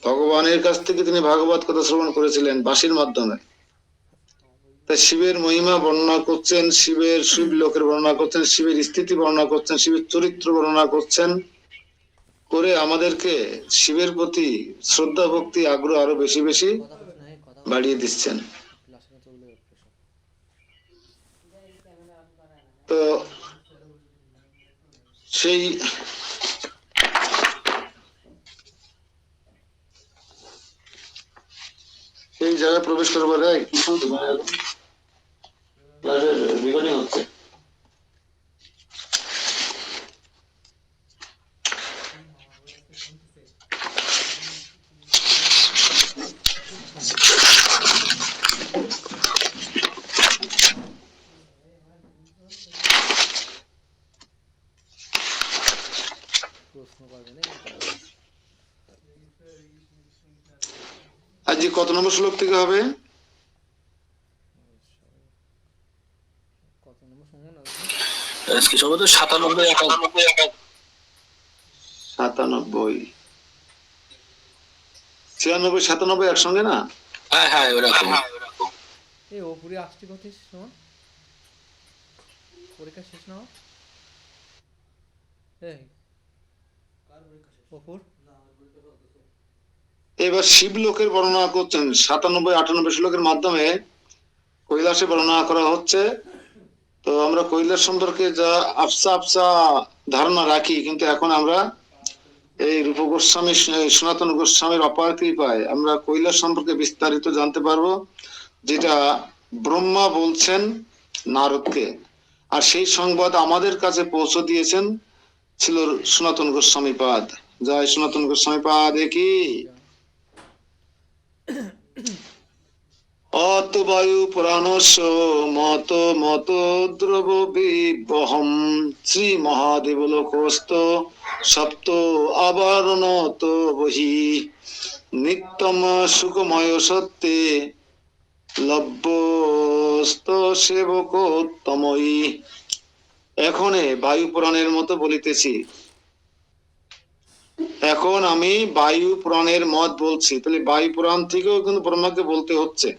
ভগবানের কাছ থেকে তিনি ভাগবত কথা শ্রবণ করেছিলেন বাঁশির মাধ্যমে। তাই শিবের মহিমা বর্ণনা করছেন, শিব লোকের বর্ণনা করছেন, শিবের স্থিতি বর্ণনা করছেন, শিবের চরিত্র বর্ণনা করছেন, করে আমাদেরকে শিবের প্রতি শ্রদ্ধা ভক্তি আগ্রহ আরো বেশি বেশি বাড়িয়ে দিচ্ছেন। তো সেই জায়গায় প্রবেশ করবার রেকর্ডিং হচ্ছে। আজকে কত নম্বর শ্লোক থেকে হবে? আজকে সম্ভবত 97 97 96 একসঙ্গে না? হ্যাঁ হ্যাঁ ওরকম। এই ওপরে আসছে কত সময় পরীক্ষা শেষ না? এই ওপর এবার শিব লোকের বর্ণনা করছেন 97 98 শ্লোকের মাধ্যমে কৈলাসে বর্ণনা করা হচ্ছে। তো আমরা কৈলাস সম্পর্কে যা আফসা ধারণা রাখি, কিন্তু এখন আমরা এই রূপ গোস্বামী সনাতন গোস্বামীর অপার কৃপায় আমরা কৈলাস সম্পর্কে বিস্তারিত জানতে পারবো, যেটা ব্রহ্মা বলছেন নারদকে, আর সেই সংবাদ আমাদের কাছে পৌঁছে দিয়েছেন ছিল সনাতন গোস্বামী পাদ। জয় সনাতন গোস্বামী পাদ কি। অত বায়ু পুরাণস্য মত মত দ্রব বিবহম শ্রী মহাদেব লোকস্ত সপ্ত আবরণত বহি নিত্যম সুখময় সত্যে লভ্যস্ত সেবকোত্তময়ী। এখনে বায়ু পুরাণের মতো বলিতেছি। এখন আমি বায়ু পুরাণের মত বলছি, তাহলে বায়ু পুরাণ থেকেও কিন্তু ব্রহ্মাকে বলতে হচ্ছে।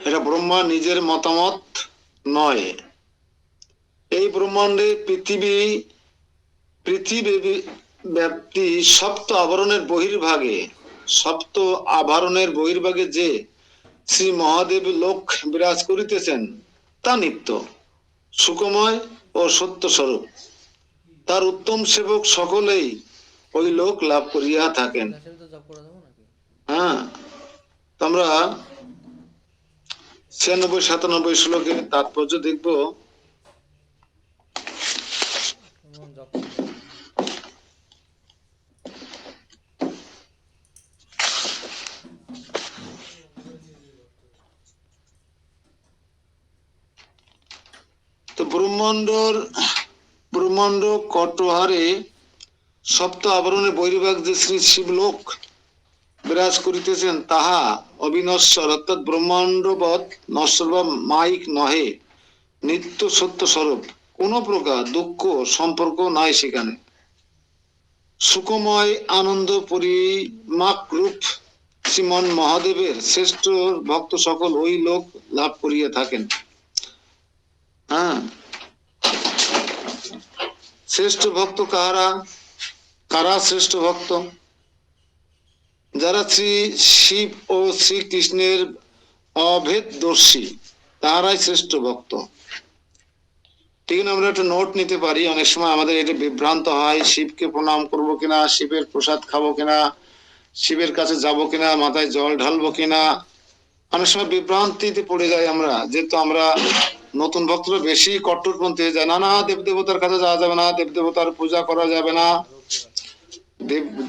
এটা ব্রহ্মা নিজের মতামত নয়। এই ব্রহ্মাণ্ডে পৃথিবী ব্যাপ্তি সপ্ত আবরণের বহির্ভাগে যে শ্রী মহাদেব লোক বিরাজ করিতেছেন তা নিত্য সুখময় ও সত্য স্বরূপ। তার উত্তম সেবক সকলেই ওই লোক লাভ করিয়া থাকেন। হ্যাঁ, আমরা 96 97 শ্লোকের তাৎপর্য দেখব। তো ব্রহ্মাণ্ড কটহারে সপ্ত আবরণের বহির্ভাগ যে শ্রী শিবলোক বিরাজ করিতেছেন তাহা অবিনশ্বর, অর্থাৎ ব্রহ্মাণ্ডবৎ নশ্বর বা মাইক নহে, নিত্য সত্য স্বরূপ, কোন প্রকার দুঃখ সম্পর্ক নাই সেখানে। সুখময় আনন্দ পরিমাক রূপ শ্রীমন মহাদেবের শ্রেষ্ঠ ভক্ত সকল ওই লোক লাভ করিয়া থাকেন। হ্যাঁ, শ্রেষ্ঠ ভক্ত কারা শ্রেষ্ঠ ভক্ত? যারা শ্রী শিব ও শ্রীকৃষ্ণের অভেদদর্শী, তারাই শ্রেষ্ঠ ভক্ত। ঠিক না? আমরা একটা নোট নিতে পারি। অনেক সময় আমাদের এটা বিভ্রান্ত হয়, শিবকে প্রণাম করব কিনা, শিবের প্রসাদ খাবো কিনা, শিবের কাছে যাব কিনা, মাথায় জল ঢালবো কিনা। অনেক সময় বিভ্রান্তিতে পড়ে যাই আমরা, যেহেতু আমরা নতুন ভক্তরা বেশি কট্টরপন্থী হয়ে যায়। না, দেব দেবতার কাছে যাওয়া যাবে না, দেব দেবতার পূজা করা যাবে না,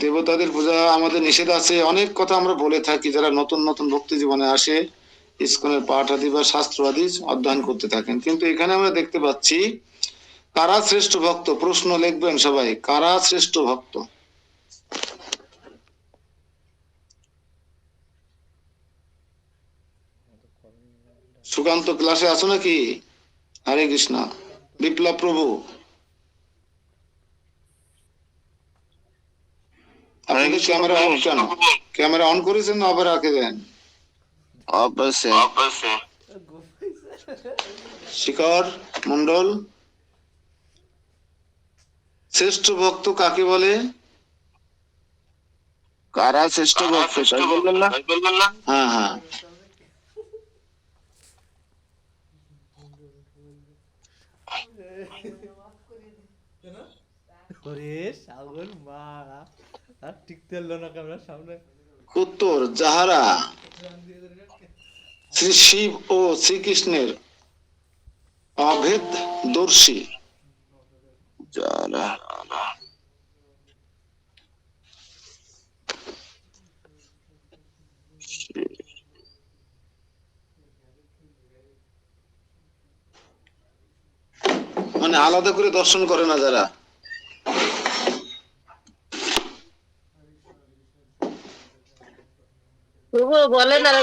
দেবতাদের পূজা আমাদের নিষেধ আছে, অনেক কথা আমরা বলে থাকি যারা নতুন নতুন ভক্তি জীবনে আসে, ইস্কনের পাঠ আদি বা শাস্ত্র আদি অধ্যয়ন করতে থাকেন। কিন্তু এখানে আমরা দেখতে পাচ্ছি কারা শ্রেষ্ঠ ভক্ত। প্রশ্ন লিখবেন সবাই, কারা শ্রেষ্ঠ ভক্ত? সুকান্ত ক্লাসে আছো নাকি? হরে কৃষ্ণ। বিপ্লব প্রভু তাহলে ক্যামেরা অফ কেন? ক্যামেরা অন করেছেন না অফ রাখে দেন? অবশ্যই। শিখর মন্ডল, শ্রেষ্ঠ ভক্ত কাকে বলে? কারা শ্রেষ্ঠ ভক্ত তাই বললেন না? হ্যাঁ হ্যাঁ, ওরে শাওন মা, আর টিকতে পারলো না ক্যামেরার সামনে। উত্তর যাহারা শ্রী শিব ও শ্রীকৃষ্ণের অভেদ দর্শী। যারা মানে আলাদা করে দর্শন করে না যারা। বলেন আর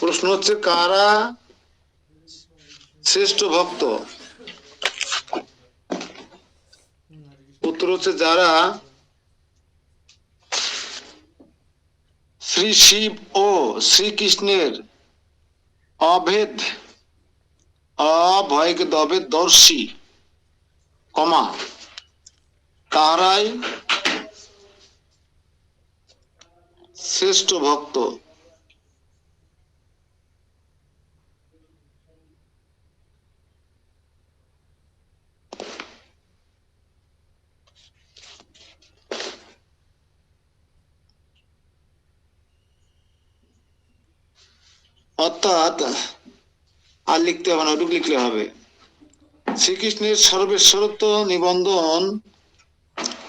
প্রশ্ন হচ্ছে কারা শ্রেষ্ঠ ভক্ত? উত্তর হচ্ছে যারা শ্রী শিব ও শ্রীকৃষ্ণের অভেদ অভয়কে অভেদ দর্শী কমা তারাই শ্রেষ্ঠ ভক্ত। অর্থাৎ আর লিখতে হবে না, ওটুকু লিখলে হবে। শ্রীকৃষ্ণের সর্বেশ্বরত্ব নিবন্ধন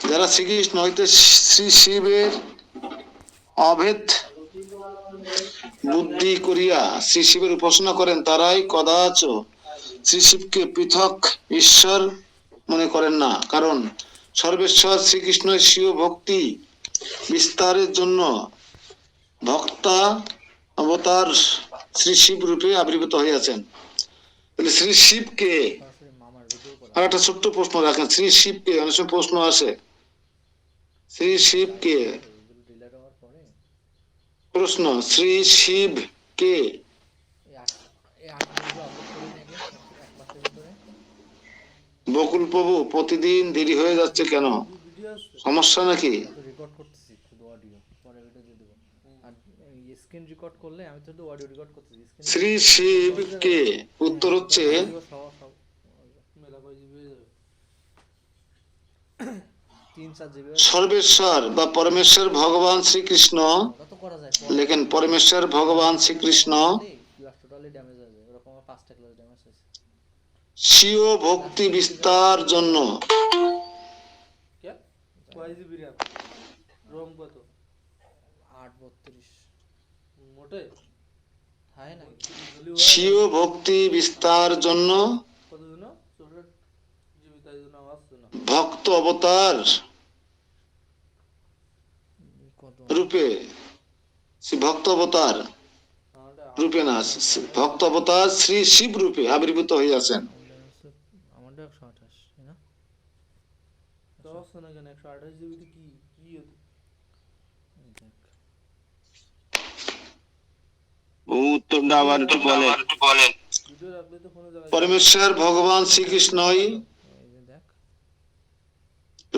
যারা শ্রীকৃষ্ণ হইতে শ্রী শিবের অভেদ বুদ্ধি করিয়া শ্রী শিবের উপাসনা করেন, তারাই কদাচ শ্রী শিবকে পৃথক ঈশ্বর মনে করেন না। কারণ সর্বেশ্বর শ্রীকৃষ্ণ স্বীয় ভক্তি বিস্তারের জন্য ভক্তা অবতার শ্রী শিব রূপে আবির্ভূত হইয়াছেন। তাহলে শ্রী শিবকে, সরাসরি মামার ভিডিও করা। আর একটা ছোট্ট প্রশ্ন রাখেন, শ্রী শিবকে অনেক সময় প্রশ্ন আসে, শ্রী শিবকে এগুলো ডিলেট হওয়ার পরে প্রশ্ন, শ্রী শিব কে? এই আট ভিডিও আপলোড করে নিয়ে গিয়ে এক মাসের ভিতরে বকুল প্রভু প্রতিদিন দেরি হয়ে যাচ্ছে কেন? সমস্যা নাকি? রেকর্ড করতেছি শুধু অডিও, পরে ভিডিও দিয়ে দেবো। আর স্ক্রিন রেকর্ড করলে আমি তো অডিও রেকর্ড করতেছি, স্ক্রিন শ্রী শিব কে? উত্তর হচ্ছে সব মেলা করে জিবি হয়ে যাবে 3-4 জিবি। সর্বেশ্বর বা পরমেশ্বর ভগবান শ্রীকৃষ্ণ। ওটা তো করা যায়, লেখেন পরমেশ্বর ভগবান শ্রীকৃষ্ণ ক্লাস টোটালি ড্যামেজ হয়ে যায়, ওরকম 5টা ক্লাস ড্যামেজ হয়েছে। স্বীয় ভক্তি বিস্তার জন্য কে কয় জিবি র‍্যাম রম কত? 832 মোটে হাই না স্বীয় ভক্তি বিস্তার জন্য কত দিন 64 জিবি, তাই জন্য আসছে না ভক্ত অবতার কত রূপে, শ্রী ভক্ত অবতার রূপে না, ভক্ত অবতার শ্রী শিব রূপে আবির্ভূত হইয়াছেন। আমারটা 128 না তো আসছে না কেন? 128 জিবি তে কি কি হতো? দেখ উত্তরটা আবার একটু বলেন। ভিডিও রাখলে তো ফোনে জায়গা পরমেশ্বর ভগবান শ্রীকৃষ্ণই, এই যে দেখ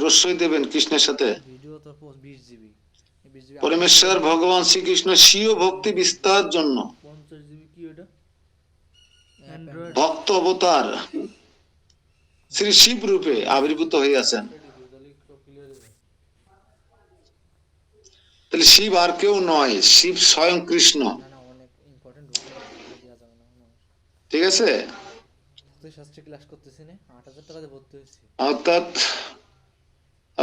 রস্যই দেবেন কৃষ্ণের সাথে। ভিডিও তো 20 জিবি, এই 20 জিবি পরমেশ্বর ভগবান শ্রীকৃষ্ণ স্বীয় ভক্তি বিস্তার জন্য 50 জিবি কি ওটা? অ্যান্ড্রয়েড ভক্ত অবতার শ্রী শিব রূপে আবির্ভূত হইয়াছেন। তাহলে ক্লিয়ার হবে। তাহলে শিব আর কেউ নয়, শিব স্বয়ং কৃষ্ণ। না না, অনেক ইম্পর্টেন্ট দেওয়া যাবে না। ঠিক আছে? তুই শাস্ত্রে ক্লাস করতেছি না, 8000 টাকা দিয়ে ভর্তি হয়েছি। অর্থাৎ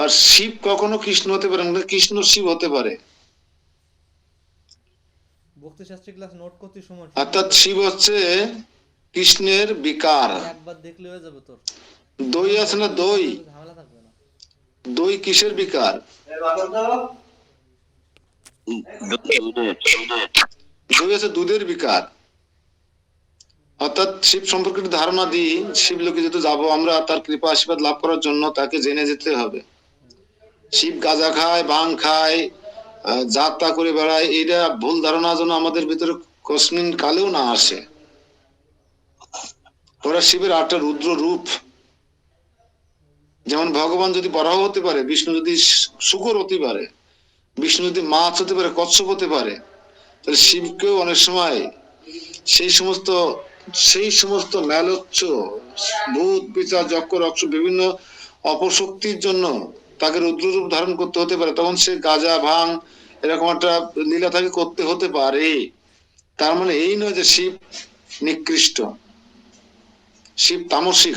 আর শিব কখনো কৃষ্ণ হতে পারে না, কৃষ্ণ শিব হতে পারে। ভক্তি শাস্ত্রে ক্লাস নোট করতে সময় অর্থাৎ শিব হচ্ছে কৃষ্ণের বিকার। একবার দেখলে হয়ে যাবে তোর, দই আছে না, দই, ঝামেলা থাকবে না। দই কিসের বিকার? দই আছে দুধের বিকার। অর্থাৎ শিব সম্পর্কে একটু ধারণা দিই। শিবলোকে যেহেতু যাবো আমরা, তার কৃপা আশীর্বাদ লাভ করার জন্য তাকে জেনে যেতে হবে। শিব গাঁজা খায়, ভাং খায়, যাত্রা করে বেড়ায়, এটা ভুল ধারণা যেন আমাদের ভিতরে কসমিন কালেও না আসে। ওরা শিবের 8টা রুদ্র রূপ। যেমন ভগবান যদি বরাহ হতে পারে, বিষ্ণু যদি শুকর হতে পারে, বিষ্ণু যদি মাছ হতে পারে, কচ্ছপ হতে পারে, তাহলে শিবকেও অনেক সময় সেই সমস্ত সেই সমস্ত ম্যালোচ্চ, ভূত পিশাচ যক্ষ রক্ষ বিভিন্ন অপশক্তির জন্য তাকে রুদ্ররূপ ধারণ করতে হতে পারে। তখন সে গাঁজা ভাং এরকম একটা লীলা তাকে করতে হতে পারে। তার মানে এই নয় যে শিব নিকৃষ্ট, শিব তামসিক,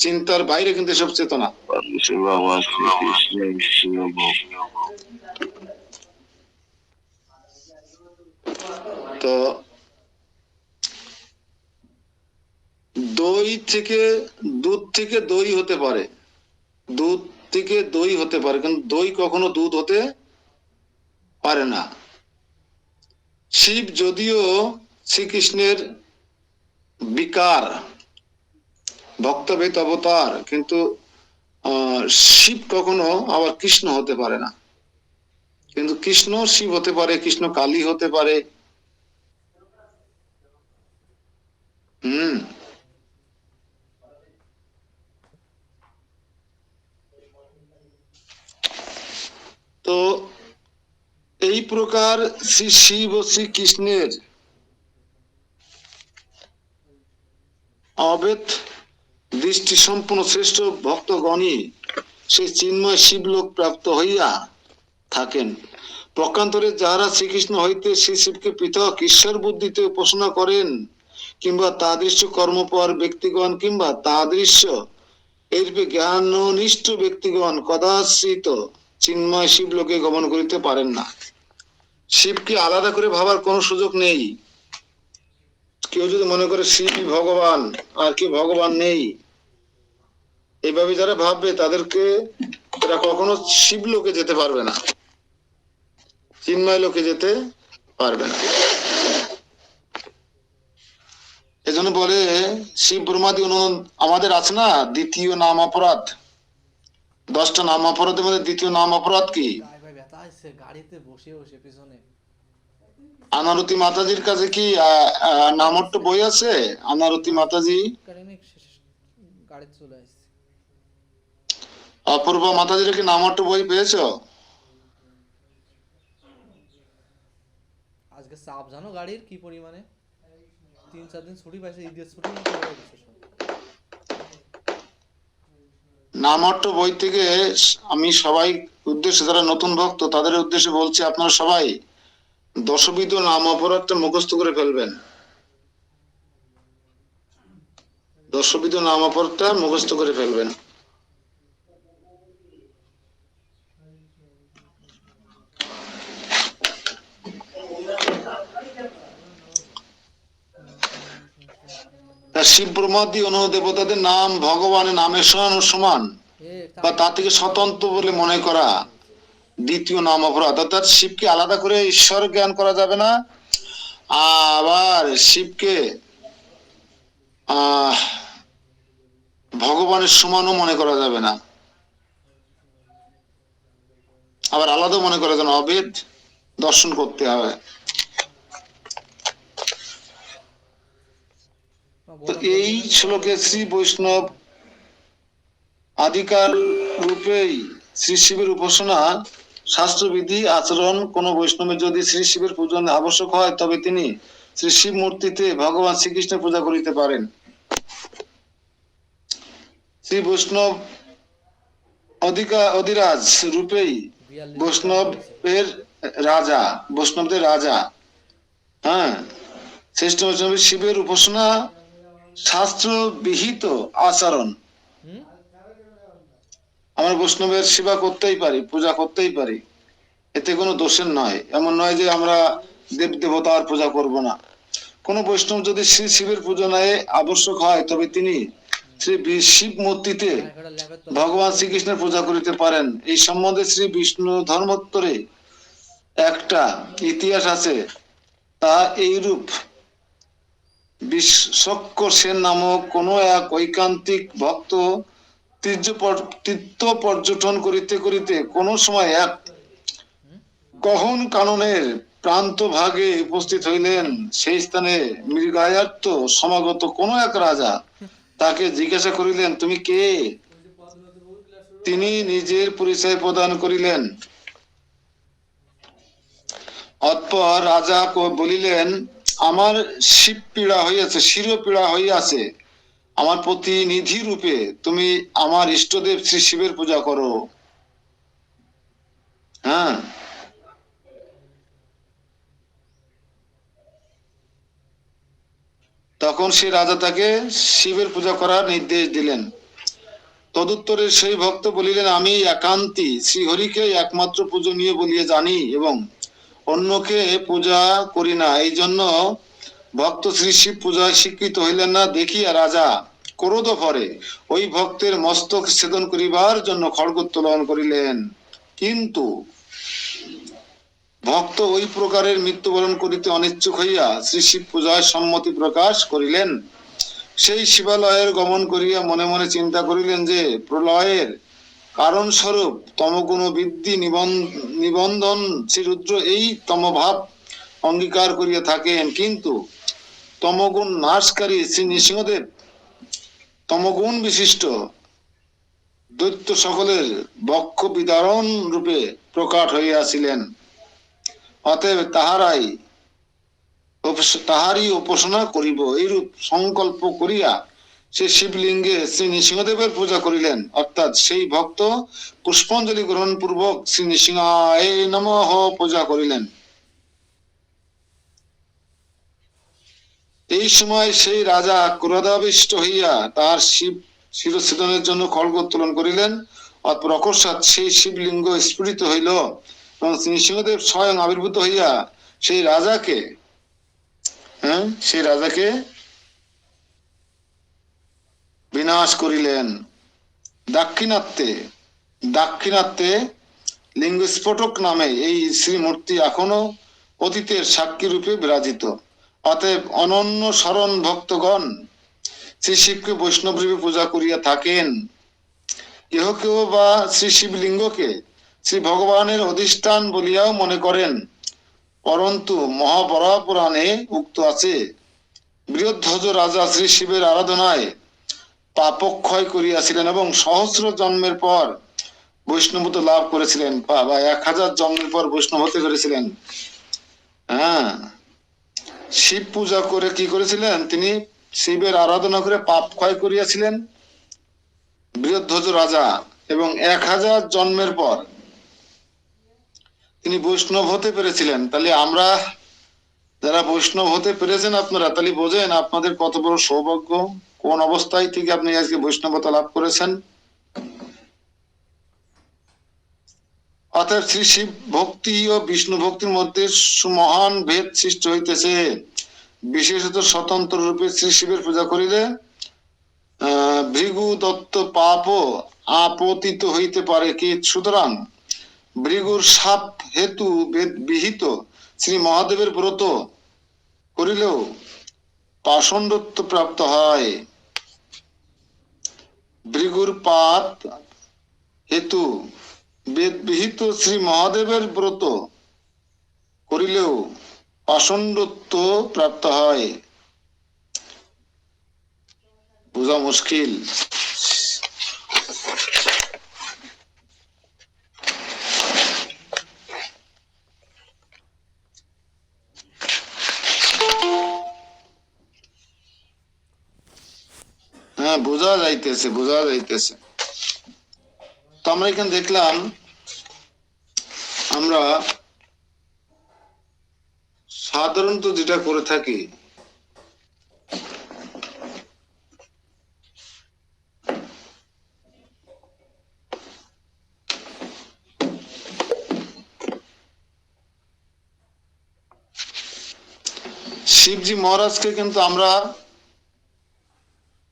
চিন্তার বাইরে কিন্তু এসব চেতনা। বাবা শ্রীকৃষ্ণ শিব। তো দই থেকে দুধ থেকে দই হতে পারে, দুধ থেকে দই হতে পারে, কিন্তু দই কখনো দুধ হতে পারে না। শিব যদিও শ্রীকৃষ্ণের বিকার, ভক্তভেদ অবতার, কিন্তু শিব কখনো আবার কৃষ্ণ হতে পারে না। কিন্তু কৃষ্ণ শিব হতে পারে, কৃষ্ণ কালী হতে পারে। হুম। তো এই প্রকার শ্রী শিব ও শ্রীকৃষ্ণের অভেদ দৃষ্টি সম্পন্ন শ্রেষ্ঠ ভক্তগণই সেই চিন্ময় শিবলোক প্রাপ্ত হইয়া থাকেন। পক্ষান্তরে যাহারা শ্রীকৃষ্ণ হইতে শ্রী শিবকে পৃথক ঈশ্বর বুদ্ধিতে উপাসনা করেন, কিংবা তাদৃশ্য কর্মপর ব্যক্তিগণ কিংবা তাদৃশ্য এরূপে জ্ঞাননিষ্ঠ ব্যক্তিগণ কদাচিৎ চিন্ময় শিবলোকে গমন করিতে পারেন না। শিবকে আলাদা করে ভাবার কোনো সুযোগ নেই। কেউ যদি মনে করে শিব ভগবান আর কেউ ভগবান নেই, এইভাবে যারা ভাববে তাদেরকে, তারা কখনো শিব লোকে যেতে পারবে না, চিন্ময় লোকে যেতে পারবে না। এজন্য বলে শিব ব্রহ্মাদি আমাদের আছে না দ্বিতীয় নাম অপরাধ, 10টা নাম অপরাধের মধ্যে দ্বিতীয় নাম অপরাধ কি? গায়ে ভাই ব্যথা আসছে গাড়িতে বসে বসে পিছনে। আনারতি মাতাজির কাছে কি নামট্ট বই আছে? আনারতি মাতাজি, গাড়িতে চলে আসছে। অপূর্বা মাতাজির কি নামট্ট বই পেয়েছো? আজকে চাপ জানো গাড়ির কি পরিমাণে, 3-4 দিন ছুটি পাইছে, ঈদের ছুটি মতো হয়ে গেছে সব। নামট্ট বই থেকে আমি সবাই উদ্দেশ্যে, যারা নতুন ভক্ত তাদের উদ্দেশ্যে বলছি, আপনারা সবাই দশবিধ নাম অপরাধটা মুখস্থ করে ফেলবেন। দশবিধ নাম অপরাধটা মুখস্থ করে ফেলবেন। শিব ব্রহ্মাদি অনু দেবতাদের নাম ভগবানের নামের সমান বা তা থেকে স্বতন্ত্র বলে মনে করা দ্বিতীয় নাম অপরাধ। অর্থাৎ শিবকে আলাদা করে ঈশ্বর জ্ঞান করা যাবে না, আবার শিবকে ভগবানের সমানও মনে করা যাবে না, আবার আলাদা মনে করা যাবে না, অভেদ দর্শন করতে হবে। তো এই শ্লোকে শ্রী বৈষ্ণব আধিকার রূপেই শ্রী শিবের উপাসনা শাস্ত্রবিধি আচরণ। কোন বৈষ্ণবের যদি শ্রী শিবের পূজন আবশ্যক হয়, তবে তিনি শ্রী শিব মূর্তিতে ভগবান শ্রীকৃষ্ণের পূজা করিতে পারেন। শ্রী বৈষ্ণব অধিরাজ রূপেই বৈষ্ণবের রাজা, বৈষ্ণবদের রাজা, হ্যাঁ, শ্রেষ্ঠ বৈষ্ণব শিবের উপাসনা শাস্ত্র বিহিত আচরণ। আমরা বৈষ্ণবের সেবা করতেই পারি, পূজা করতেই পারি, এতে কোনো দোষের নয়। এমন নয় যে আমরা দেব দেবতার পূজা করব না। কোন বৈষ্ণব যদি শ্রী শিবের পূজনায় আবশ্যক হয়, তবে তিনি শ্রী শিব মূর্তিতে ভগবান শ্রীকৃষ্ণের পূজা করিতে পারেন। এই সম্বন্ধে শ্রী বিষ্ণু ধর্মোত্তরে একটা ইতিহাস আছে, তা এইরূপ। বিশ্বক্য সেন নামক কোন এক ঐকান্তিক ভক্ত তীর্থ পর্যটন করিতে করিতে কোন সময় এক গহন কাননের প্রান্ত ভাগে উপস্থিত হইলেন। সেই স্থানে মৃগায়ার্ত সমাগত কোন এক রাজা তাকে জিজ্ঞাসা করিলেন, তুমি কে? তিনি নিজের পরিচয় প্রদান করিলেন। অতঃপর রাজা বলিলেন, আমার শিরপীড়া হইয়াছে, আমার প্রতিনিধি রূপে তুমি আমার ইষ্টদেব শ্রী শিবের পূজা করো। হ্যাঁ, তখন সে রাজা তাকে শিবের পূজা করার নির্দেশ দিলেন। তদুত্তরে সেই ভক্ত বলিলেন, আমি একান্তই শ্রীহরিকে একমাত্র পূজনীয় বলিয়া জানি এবং অন্যকে পূজা করি না। এই জন্য ভক্ত শ্রী শিব পূজায় স্বীকৃত হইলেন না দেখিয়া রাজা ক্রোধ ভরে ওই ভক্তের মস্তক ছেদন করিবার জন্য খড়গোত্তোলন করিলেন। কিন্তু ভক্ত ওই প্রকারের মৃত্যুবরণ করিতে অনিচ্ছুক হইয়া শ্রী শিব পূজায় সম্মতি প্রকাশ করিলেন। সেই শিবালয়ের গমন করিয়া মনে মনে চিন্তা করিলেন যে প্রলয়ের কারণ স্বরূপ তমগুণ বৃদ্ধি নিবন্ধন শ্রীরুদ্র এই তমভাব অঙ্গীকার করিয়া থাকেন, কিন্তু তমগুণ নাশকারী শ্রী নৃসিংহদেব তমগুণ বিশিষ্ট দৈত্য সকলের বক্ষ বিদারণ রূপে প্রকাট হইয়াছিলেন। অতএব তাহারই উপাসনা করিব এইরূপ সংকল্প করিয়া সে শিবলিঙ্গে শ্রী নৃসিংহদেবের পূজা করিলেন। অর্থাৎ সেই ভক্ত পুষ্পাঞ্জলি গ্রহণ পূর্বক শ্রী নৃসিংহায় নমঃ পূজা করিলেন। এই সময় সেই রাজা ক্রোধাবিষ্ট হইয়া তার শিরচ্ছেদনের জন্য খড়গোত্তোলন করিলেন। অতঃপর অকস্মাৎ সেই শিবলিঙ্গ স্ফুরিত হইল এবং নৃসিংহদেব স্বয়ং আবির্ভূত হইয়া সেই রাজাকে বিনাশ করিলেন। দাক্ষিণাত্যে লিঙ্গস্ফোটক নামে এই শ্রীমূর্তি এখনো অতীতের সাক্ষী রূপে বিরাজিত। অতএব অনন্য শরণ ভক্তগণ শ্রী শিবকে বৈষ্ণব রূপে পূজা করিয়া থাকেন। কেহ কেহ বা শ্রী শিবলিঙ্গকে শ্রী ভগবানের অধিষ্ঠান বলিয়াও মনে করেন, পরন্তু মহাবরাহ পুরাণে উক্ত আছে, বৃহধ্বজ রাজা শ্রী শিবের আরাধনায় পাপক্ষয় করিয়াছিলেন এবং সহস্র জন্মের পর বৈষ্ণবত্ব লাভ করেছিলেন, বা 1000 জন্মের পর বৈষ্ণব হতে পেরেছিলেন। হ্যাঁ, শিব পূজা করে কি করেছিলেন? তিনি শিবের আরাধনা করে পাপ ক্ষয় করিয়াছিলেন বৃহধ্বজ রাজা, এবং 1000 জন্মের পর তিনি বৈষ্ণব হতে পেরেছিলেন। তাহলে আমরা যারা বৈষ্ণব হতে পেরেছেন আপনারা, তাহলে বোঝেন আপনাদের কত বড় সৌভাগ্য, কোন অবস্থায় থেকে আপনি আজকে বৈষ্ণবতা লাভ করেছেন। অতএব শ্রী শিব ভক্তি ও বিষ্ণু ভক্তির মধ্যে সুমহান ভেদ সৃষ্টি হইতেছে। বিশেষত স্বতন্ত্র রূপে শ্রী শিবের পূজা করিলে ভৃগু দত্ত পাপ আপতিত হইতে পারে কি? সুতরাং ভৃগুর সাপ হেতু বিহিত শ্রী মহাদেবের ব্রত করিলেও পাষণ্ডত্ব প্রাপ্ত হয়। ভৃগুর পাপ হেতু বিহিত শ্রী মহাদেবের ব্রত করিলেও পাষণ্ডত্ব প্রাপ্ত হয়। বোঝা মুশকিল। হ্যাঁ, বোঝা যাইতেছে। তো আমরা এখানে দেখলাম, আমরা সাধারণত যেটা করে থাকি, শিবজি মহারাজকে কিন্তু আমরা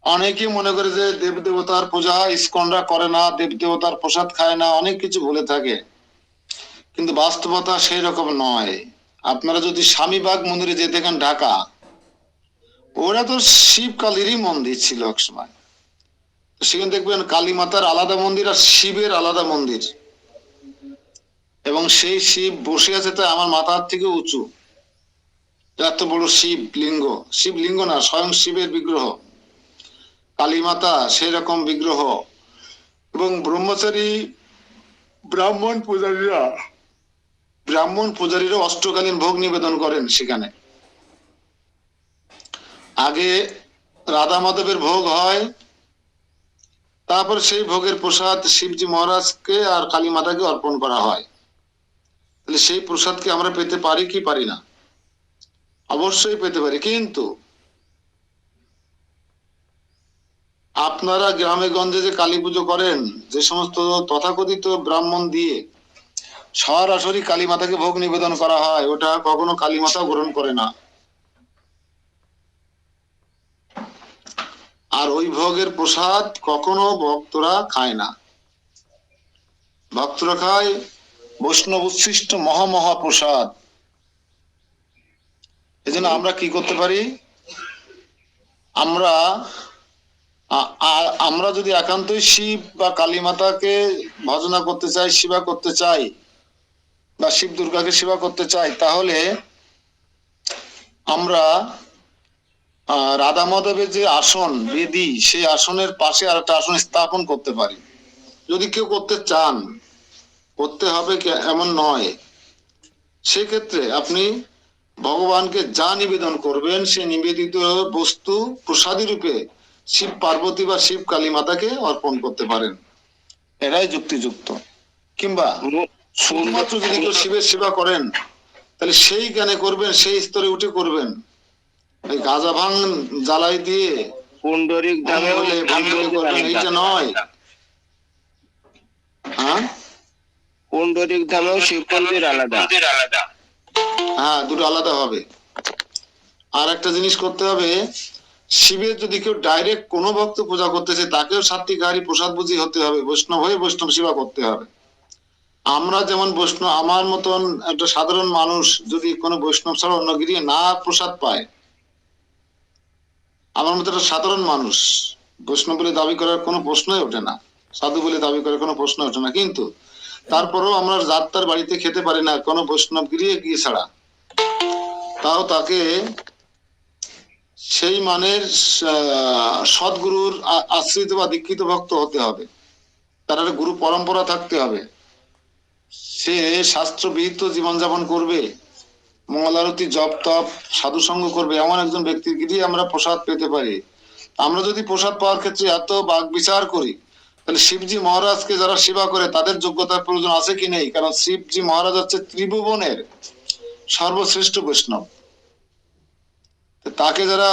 অনেকে মনে করে যে দেব দেবতার পূজা ইস্কনরা করে না, দেব দেবতার প্রসাদ খায় না, অনেক কিছু বলে থাকে, কিন্তু বাস্তবতা সেই রকম নয়। আপনারা যদি স্বামীবাগ মন্দিরে যে দেখেন ঢাকা, ওরা তো শিব কালীরই মন্দির ছিল এক সময়। সেখানে দেখবেন কালী মাতার আলাদা মন্দির আর শিবের আলাদা মন্দির, এবং সেই শিব বসে আছে তাই আমার মাথার থেকে উঁচু, এত বড় শিব লিঙ্গ, শিবলিঙ্গ না, স্বয়ং শিবের বিগ্রহ। কালী মাতা সেই রকম বিগ্রহ। এবং ব্রহ্মচারী ব্রাহ্মণ পূজারীরা অষ্টকালীন ভোগ নিবেদন করেন সেখানে। আগে রাধা মাধবের ভোগ হয়, তারপর সেই ভোগের প্রসাদ শিবজি মহারাজকে আর কালী মাতাকে অর্পণ করা হয়। তাহলে সেই প্রসাদকে আমরা পেতে পারি কি পারি না? অবশ্যই পেতে পারি। কিন্তু আপনারা গ্রামে গঞ্জে যে কালী পুজো করেন, যে সমস্ত তথাকথিত ব্রাহ্মণ দিয়ে সরাসরি কালী মাতাকে ভোগ নিবেদন করা হয়, ওটা কখনো কালী মাতা গ্রহণ করে না। আর ওই ভোগের প্রসাদ কখনো ভক্তরা খায় না। ভক্তরা খায় বৈষ্ণব উচ্ছিষ্ট মহা প্রসাদ। এজন্য আমরা কি করতে পারি? আমরা যদি একান্তই শিব বা কালী মাতাকে ভজনা করতে চাই, সেবা করতে চাই, বা শিব দুর্গাকে সেবা করতে চাই, তাহলে আমরা রাধা মাধবের যে আসন বেদী, সেই আসনের পাশে আর একটা আসন স্থাপন করতে পারি। যদি কেউ করতে চান, করতে হবে এমন নয়। সেক্ষেত্রে আপনি ভগবানকে যা নিবেদন করবেন, সে নিবেদিত বস্তু প্রসাদী রূপে শিব পার্বতী বা শিব কালী মাতাকে অর্পণ করতে পারেন, এটাই যুক্তিযুক্ত। কিংবা শুধুমাত্র যদি কেউ শিবের সেবা করেন, তাহলে সেই জ্ঞানে করবেন, সেই স্তরে উঠে করবেন। এই গাঁজা ভাঙ জ্বালাই দিয়ে পুণ্ডরিক ধামেও করবেন, এইটা নয়। হ্যাঁ, পুণ্ডরিক ধামেও শিব মন্দির আলাদা। হ্যাঁ, দুটো আলাদা হবে। আর একটা জিনিস করতে হবে, শিবের যদি কেউ ডাইরেক্ট কোনো ভক্ত পূজা করতেছে, তাকেও সাত্বিক আহারী প্রসাদ বুঝি হতে হবে, বৈষ্ণব হয়ে বৈষ্ণব সেবা করতে হবে। আমরা যেমন বৈষ্ণব, আমার মতন একটা সাধারণ মানুষ যদি কোনো বৈষ্ণব ছাড়া অন্য গিরিয়ে না প্রসাদ পায়, আমার মতো একটা সাধারণ মানুষ বৈষ্ণব বলে দাবি করার কোনো প্রশ্নই ওঠে না, সাধু বলে দাবি করার কোনো প্রশ্ন ওঠে না। কিন্তু তারপরেও আমরা যাত্রার বাড়িতে খেতে পারি না কোনো বৈষ্ণব গিরিয়ে গিয়ে ছাড়া, তাও তাকে সেই মানের সদ্গুরুর আশ্রিত বা দীক্ষিত ভক্ত হতে হবে। তার একটা গুরু পরম্পরা থাকতে হবে। সে শাস্ত্রবিহিত জীবনযাপন করবে, মঙ্গলারতি, জপ তপ, সাধু সঙ্গ করবে, এমন একজন ব্যক্তির গিয়ে আমরা প্রসাদ পেতে পারি। আমরা যদি প্রসাদ পাওয়ার ক্ষেত্রে এত বাগ বিচার করি, তাহলে শিবজি মহারাজকে যারা সেবা করে তাদের যোগ্যতার প্রয়োজন আছে কি নেই? কারণ শিবজি মহারাজ হচ্ছে ত্রিভুবনের সর্বশ্রেষ্ঠ বৈষ্ণব। তাকে যারা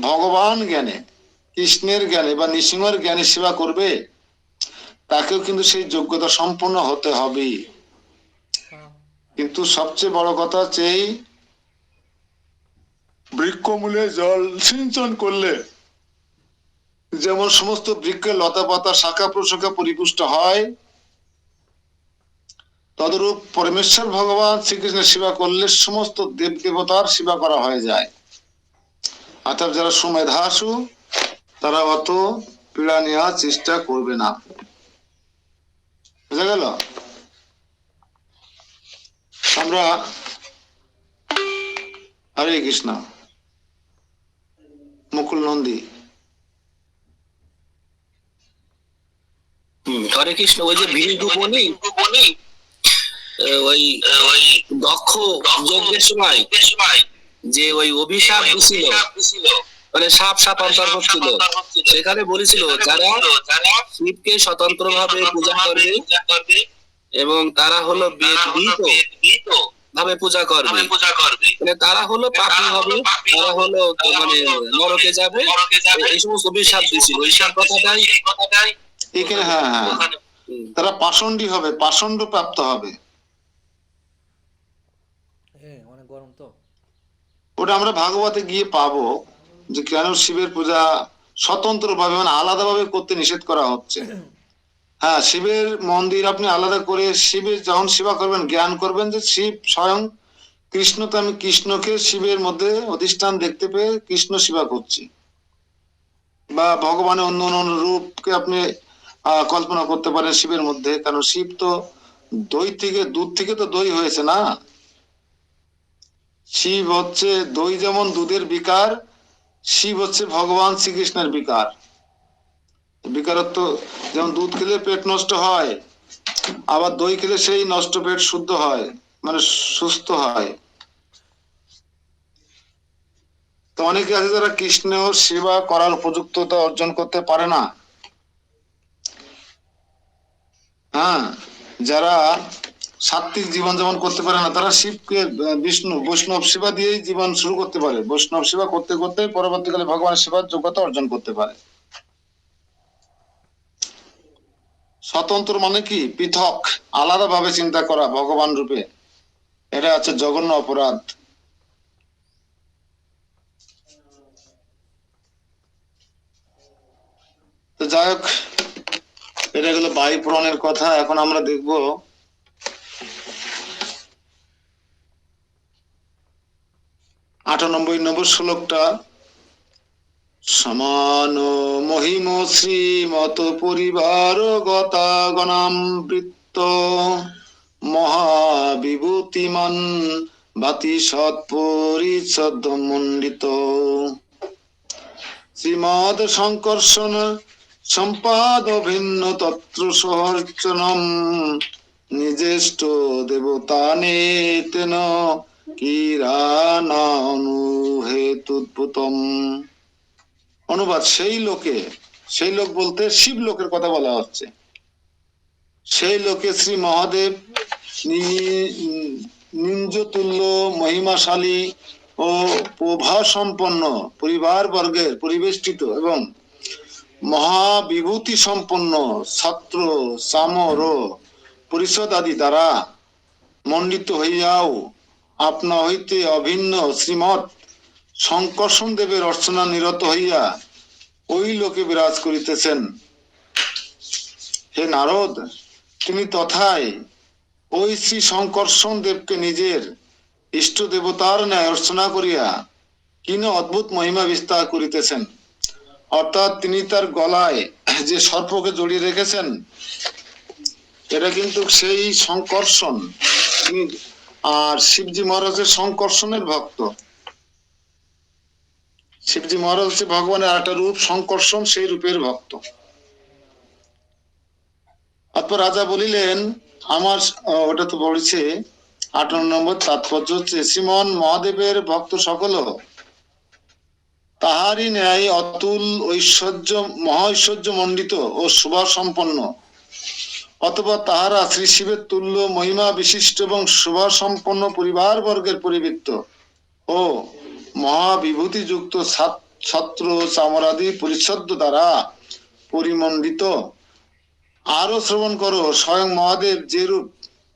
ভগবান জ্ঞানে, কৃষ্ণের জ্ঞানে বা নৃসিংহের জ্ঞানে সেবা করবে, তাকেও কিন্তু সেই যোগ্যতা সম্পন্ন হতে হবে। কিন্তু সবচেয়ে বড় কথা হচ্ছে, এই বৃক্ষমূলে জল সিঞ্চন করলে যেমন সমস্ত বৃক্ষের লতা পাতা শাখা প্রশাখা পরিপুষ্ট হয়, তদরূপ পরমেশ্বর ভগবান শ্রীকৃষ্ণের সেবা করলে সমস্ত দেব দেবতার সেবা করা হয়ে যায়। অর্থাৎ যারা সুমেধাসু, তারা অত পীড়া নেওয়ার চেষ্টা করবে না। বুঝা গেল? আমরা হরে কৃষ্ণ। মুকুল নন্দী। হরে কৃষ্ণ। ওই যে বিন্দু বনি, ওই দক্ষ যজ্ঞের সময় যে ওই অভিশাপ দিছিল, মানে সাপ অন্তর্ভুক্ত ছিল, সেখানে বলেছিল যারা শিবকে স্বতন্ত্র ভাবে পূজা করবে এবং তারা হলো বেদবিহিত ভাবে পূজা করবে, মানে তারা হলো পাপী হবে, তারা হলো মানে নরকে যাবে, এই সমস্ত অভিশাপ দিছিল। ঈশ্বর কথাটাই এখানে হ্যাঁ হ্যাঁ, তারা পাষণ্ডী হবে, পাষণ্ড প্রাপ্ত হবে। অনেক গরম তো। ওটা আমরা ভাগবতে গিয়ে পাবো যে কেন শিবের পূজা স্বতন্ত্র ভাবে, মানে আলাদা ভাবে করতে নিষেধ করা হচ্ছে। হ্যাঁ, শিবের মন্দির আপনি আলাদা করে শিবের যখন সেবা করবেন, জ্ঞান করবেন যে শিব স্বয়ং কৃষ্ণ, তো আমি কৃষ্ণকে শিবের মধ্যে অধিষ্ঠান দেখতে পেয়ে কৃষ্ণ সেবা করছি। বা ভগবানের অন্য অন্য রূপকে আপনি কল্পনা করতে পারেন শিবের মধ্যে, কারণ শিব তো দুধ থেকে তো দই হয়েছে না। শিব হচ্ছে দই, যেমন দুধের বিকার, শিব হচ্ছে ভগবান শ্রীকৃষ্ণের বিকার। বিকারত্ব, যেমন দুধ খেলে পেট নষ্ট হয়, আবার দই খেলে সেই নষ্ট পেট শুদ্ধ হয়, মানে সুস্থ হয়। তো অনেকে আছে যারা কৃষ্ণ সেবা করার উপযুক্ততা অর্জন করতে পারে না। হ্যাঁ, যারা সাত্বিক জীবন যেমন করতে পারে না, তারা শিবকে বিষ্ণু বৈষ্ণব সেবা দিয়েই জীবন শুরু করতে পারে। বৈষ্ণব সেবা করতে করতে পরবর্তীকালে ভগবানের সেবার যোগ্যতা অর্জন করতে পারে। স্বতন্ত্র মানে কি? পৃথক, আলাদা ভাবে চিন্তা করা ভগবান রূপে, এটা হচ্ছে জঘন্য অপরাধ। তো যাই হোক, এটা গেল বায়ু পুরাণের কথা। এখন আমরা দেখব 98 নম্বর শ্লোকটা। সমান মহিম শ্রীমত পরিবার গতাগণাম বৃত্ত মহাবিভূতিমান বাতি সৎপরিচ্ছদ মণ্ডিত শ্রীমদ সংকর্ষণ সম্পাদ ভিন্ন তত্র সহর্চনম নিজেষ্ট দেবতা নেতেন কিরানানুহেতুদ্ভুতম। অনুবাদ: সেই লোকে, সেই লোক বলতে শিব লোকের কথা বলা হচ্ছে, সেই লোকে শ্রী মহাদেব নিঞ্জতুল্য মহিমাশালী ও প্রভা সম্পন্ন পরিবার বর্গের পরিবেষ্টিত এবং মহাবিভূতি সম্পন্ন ছত্র চামর ও পরিষদ আদি দ্বারা মণ্ডিত হইয়াও আপনা হইতে অভিন্ন শ্রীমৎ শঙ্কর্ষণ দেবের অর্চনা নিরত হইয়া ওই লোকে বিরাজ করিতেছেন। হে নারদ, তিনি তথায় ওই শ্রী শঙ্কর্ষণ দেবকে নিজের ইষ্ট দেবতার ন্যায় অর্চনা করিয়া কিন অদ্ভুত মহিমা বিস্তার করিতেছেন। অর্থাৎ তিনি তার গলায় যে সর্পকে জড়িয়ে রেখেছেন, এটা কিন্তু সেই শঙ্কর্ষণ। আর শিবজি মহারাজের শঙ্কর্ষণের ভক্ত। শিবজি মহারাজ হচ্ছে ভগবানের একটা রূপ শঙ্কর্ষণ, সেই রূপের ভক্ত। অতঃপর রাজা বলিলেন, আমার ওটা তো বলেছে 58 নম্বর তাৎপর্য হচ্ছে, শ্রীমন মহাদেবের ভক্ত সকল তাহারই ন্যায় অতুল ঐশ্বর্য মহাঐশ্বর্য মণ্ডিত ও শোভা সম্পন্ন, অথবা তাহারা শ্রী শিবের তুল্য মহিমা বিশিষ্ট এবং শোভা সম্পন্ন পরিবার বর্গের পরিবৃত্ত ও মহাবিভূতি যুক্ত ছত্র চামরাদি পরিচ্ছদ দ্বারা পরিমণ্ডিত। আরো শ্রবণ করো, স্বয়ং মহাদেব যেরূপ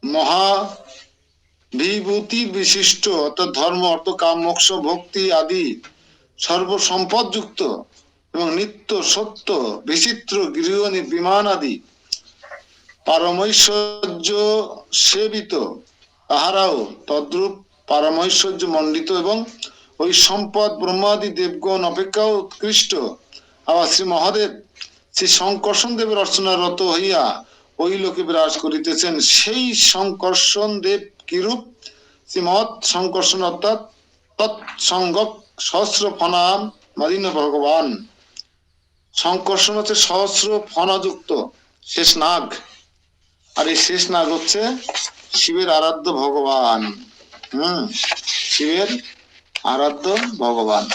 মহাবিভূতি বিশিষ্ট, অর্থাৎ ধর্ম অর্থ কাম মোক্ষ ভক্তি আদি সর্বসম্পদ যুক্ত এবং নিত্য সত্য বিচিত্র গৃহ বিমান আদি পারমৈশ্বর্য সেবিত, তাহারাও তদ্রূপ পারমৈশ্বর্য মণ্ডিত এবং ওই সম্পদ ব্রহ্মাদি দেবগণ অপেক্ষাও উৎকৃষ্ট। আবার শ্রী মহাদেব শ্রী শঙ্কর্ষণ দেবের অর্চনারত হইয়া ওই লোকে বিরাজ করিতেছেন। সেই শঙ্কর্ষণ দেব কিরূপ? শ্রীমৎ শঙ্কর্ষণ অর্থাৎ তৎসঙ্গ সহস্র ফনাম মাদিন্য ভগবান। শঙ্কর্ষণ হচ্ছে সহস্র ফনাযুক্ত শেষ নাগ, আর এই শেষ নাগ হচ্ছে শিবের আরাধ্য ভগবান। শিবের আরাধ্য ভগবান।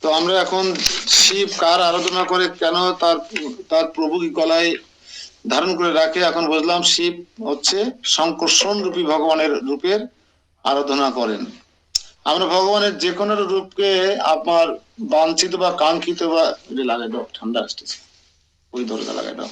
তো আমরা এখন শিব কার আরাধনা করে, কেন তার প্রভু গলায় ধারণ করে রাখে, এখন বুঝলাম। শিব হচ্ছে শঙ্কর্ষণ রূপী ভগবানের রূপের আরাধনা করেন। আমরা ভগবানের যে কোনো রূপকে আপনার বাঞ্ছিত বা কাঙ্ক্ষিত বা লাগাই দাও, ঠান্ডা আসতেছে, ওই দরজা লাগাই দাও।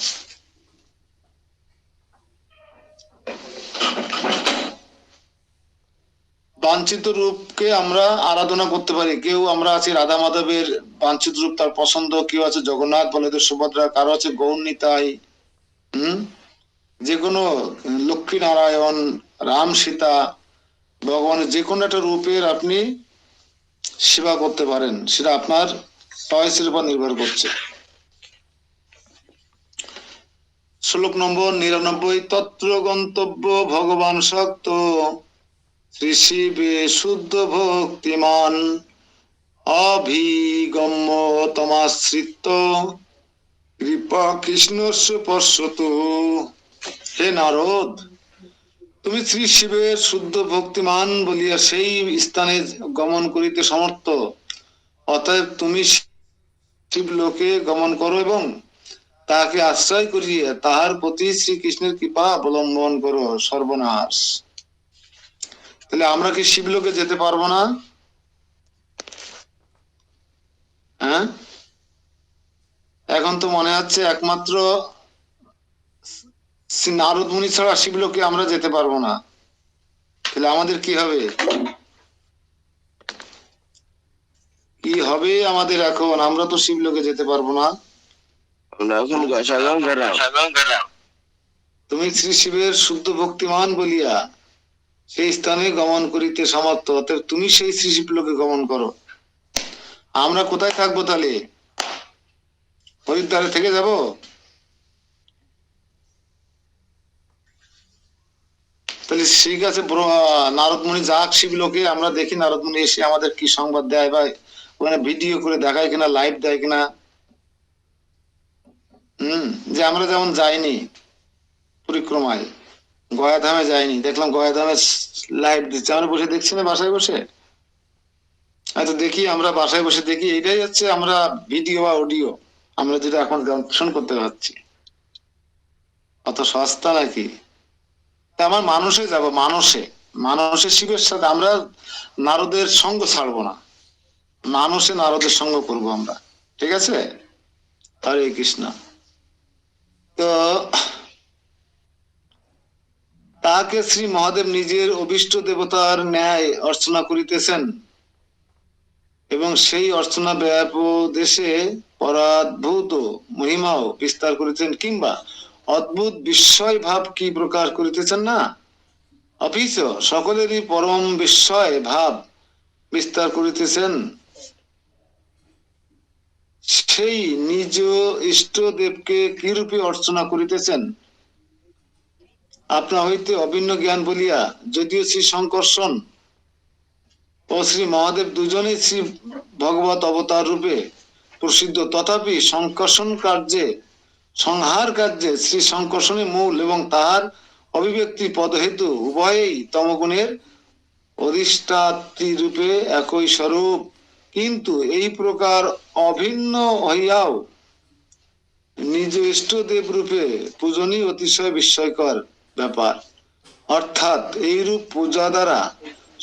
বাঞ্ছিত রূপকে আমরা আরাধনা করতে পারি। কেউ আমরা আছি রাধা মাধবের বাঞ্ছিত রূপ তার পছন্দ, কেউ আছে জগন্নাথ, বলদেব, সুভদ্রা, কারো আছে গৌরনিতাই, যে কোনো লক্ষ্মী নারায়ণ, রাম সীতা, ভগবানের যে কোনো একটা রূপের আপনি সেবা করতে পারেন, সেটা আপনার চয়েসের উপর নির্ভর করছে। শ্লোক নম্বর 99। তত্র গন্তব্য ভগবান শক্ত শ্রী শিবে শুদ্ধ ভক্তিমান অভিগম্য তমাশ্রিত কৃপা কৃষ্ণস্য পশ্যতু। হে নারদ, তুমি শ্রী শিবের শুদ্ধ ভক্তিমান বলিয়া সেই স্থানে গমন করিতে সমর্থ, অতএব তুমি শিবলোকে গমন করো এবং তাকে আশ্রয় করিয়া তাহার প্রতি শ্রীকৃষ্ণের কৃপা অবলম্বন করো। সর্বনাশ। তাহলে আমরা কি শিবলোকে যেতে পারবো না? হ্যাঁ, এখন তো মনে হচ্ছে একমাত্র নারদ মুনি ছাড়া শিবলোকে আমরা যেতে পারবো না। তাহলে আমাদের কি হবে? কি হবে আমাদের এখন? আমরা তো শিবলোকে যেতে পারবো না। আমরা এখন গোসাগাঁও গেলাম। তুমি শ্রী শিবের শুদ্ধ ভক্তিমান বলিয়া সেই স্থানে গমন করিতে সমর্থ, অতএব তুমি সেই শ্রী শিবলোকে গমন করো। আমরা কোথায় থাকবো তাহলে? হরিদ্বারে থেকে যাব? তাহলে ঠিক আছে, নারদ মুনি যাক শিবলোকে, আমরা দেখি নারদ মুনি এসে আমাদের কি সংবাদ দেয়, বা ওখানে ভিডিও করে দেখায় কিনা, লাইভ দেয় কিনা। যে আমরা যেমন যাইনি পরিক্রমায়, গয়াধামে যাইনি, দেখলাম গয়াধামে লাইভ দিচ্ছে, আমরা বসে দেখছি না বাসায় বসে। হয়তো দেখি, আমরা বাসায় বসে দেখি, এটাই হচ্ছে আমরা ভিডিও বা অডিও আমরা যেটা এখন দর্শন করতে পারছি। অত সস্তা নাকি? আমার মানুষে যাব, মানুষে শিবের সাথে। আমরা নারদের সঙ্গ ছাড়বো না, মানুষে নারদের সঙ্গ করব আমরা। ঠিক আছে? হরে কৃষ্ণ। তো তাকে শ্রী মহাদেব নিজের অভিষ্ট দেবতার ন্যায় অর্চনা করিতেছেন এবং সেই অর্চনা দেশে পরাদ্ভুত মহিমাও বিস্তার করিতেছেন, কিংবা অদ্ভুত বিস্ময় ভাব কি প্রকার করিতেছেন না, অথচ সকলেরই পরম বিস্ময় ভাব বিস্তার করিতেছেন। সেই নিজ ইষ্ট দেবকে কি রূপে অর্চনা করিতেছেন আপনা হইতে অভিন্ন জ্ঞান বলিয়া, যদিও শ্রী শঙ্কর্ষণ ও শ্রী মহাদেব দুজনেই শ্রী ভগবত অবতার রূপে প্রসিদ্ধ, তথাপি সংহার কার্যে শ্রী শঙ্কর্ষণই মূল এবং তাহার অভিব্যক্তি পদ হেতু উভয়েই তমগুণের অধিষ্ঠাত্রী রূপে একই স্বরূপ। কিন্তু এই প্রকার অভিন্ন হইয়াও নিজ ইষ্টদেব রূপে পূজনই অতিশয় বিস্ময়কর ব্যাপার। অর্থাৎ এইরূপ পূজা দ্বারা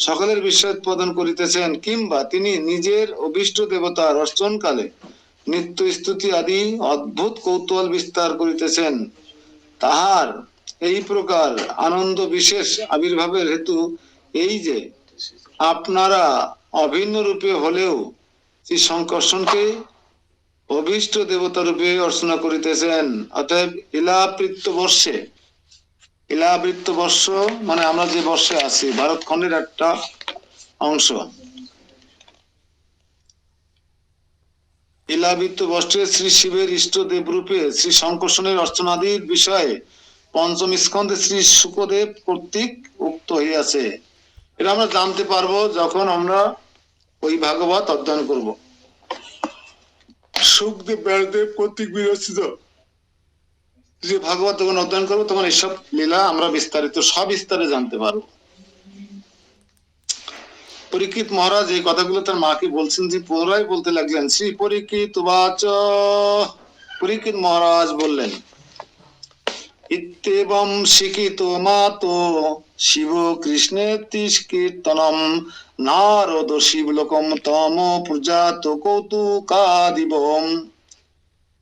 সকলের বিস্ময় উৎপাদন করিতেছেন, কিংবা তিনি নিজের অভিষ্ট দেবতার অর্চনকালে নিত্য স্তুতি আদি অদ্ভুত কৌতূহল বিস্তার করিতেছেন। তাহার এই প্রকার আনন্দ বিশেষ আবির্ভাবের হেতু এই যে আপনারা অভিন্ন রূপে হলেও শ্রী শঙ্কর্ষণকে অভিষ্ট দেবতা রূপে অর্চনা করিতেছেন। অতএব ইলাবৃত্ত বর্ষ মানে আমরা যে বর্ষে আছি, ভারতখণ্ডের একটা অংশ। ইলাবৃত্ত বর্ষে শ্রী শিবের ইষ্ট দেব রূপে শ্রী শঙ্কর্ষণের অর্চনাদির বিষয়ে পঞ্চম স্কন্ধে শ্রী শুকদেব কর্তৃক উক্ত হইয়াছে। এটা আমরা জানতে পারবো যখন আমরা ওই ভাগবত অধ্যয়ন করব। সুখদেব ব্যাসদেব কর্তৃক বিরচিত যে ভাগবত যখন অধ্যয়ন করবো, তখন এইসব লীলা আমরা বিস্তারিত সবিস্তারে জানতে পারবো। পরীক্ষিত মহারাজ এই কথাগুলো তার মাকে বলছেন, যে পুনরায় বলতে লাগলেন। শ্রী পরীক্ষিত বাচ, পরীক্ষিত মহারাজ বললেন, ইত্যেবং শিক্ষিত মাতো শিব কৃষ্ণেতি কীর্তনম নারদ শিবলোকম তম প্রজাত কৌতুকাদিবম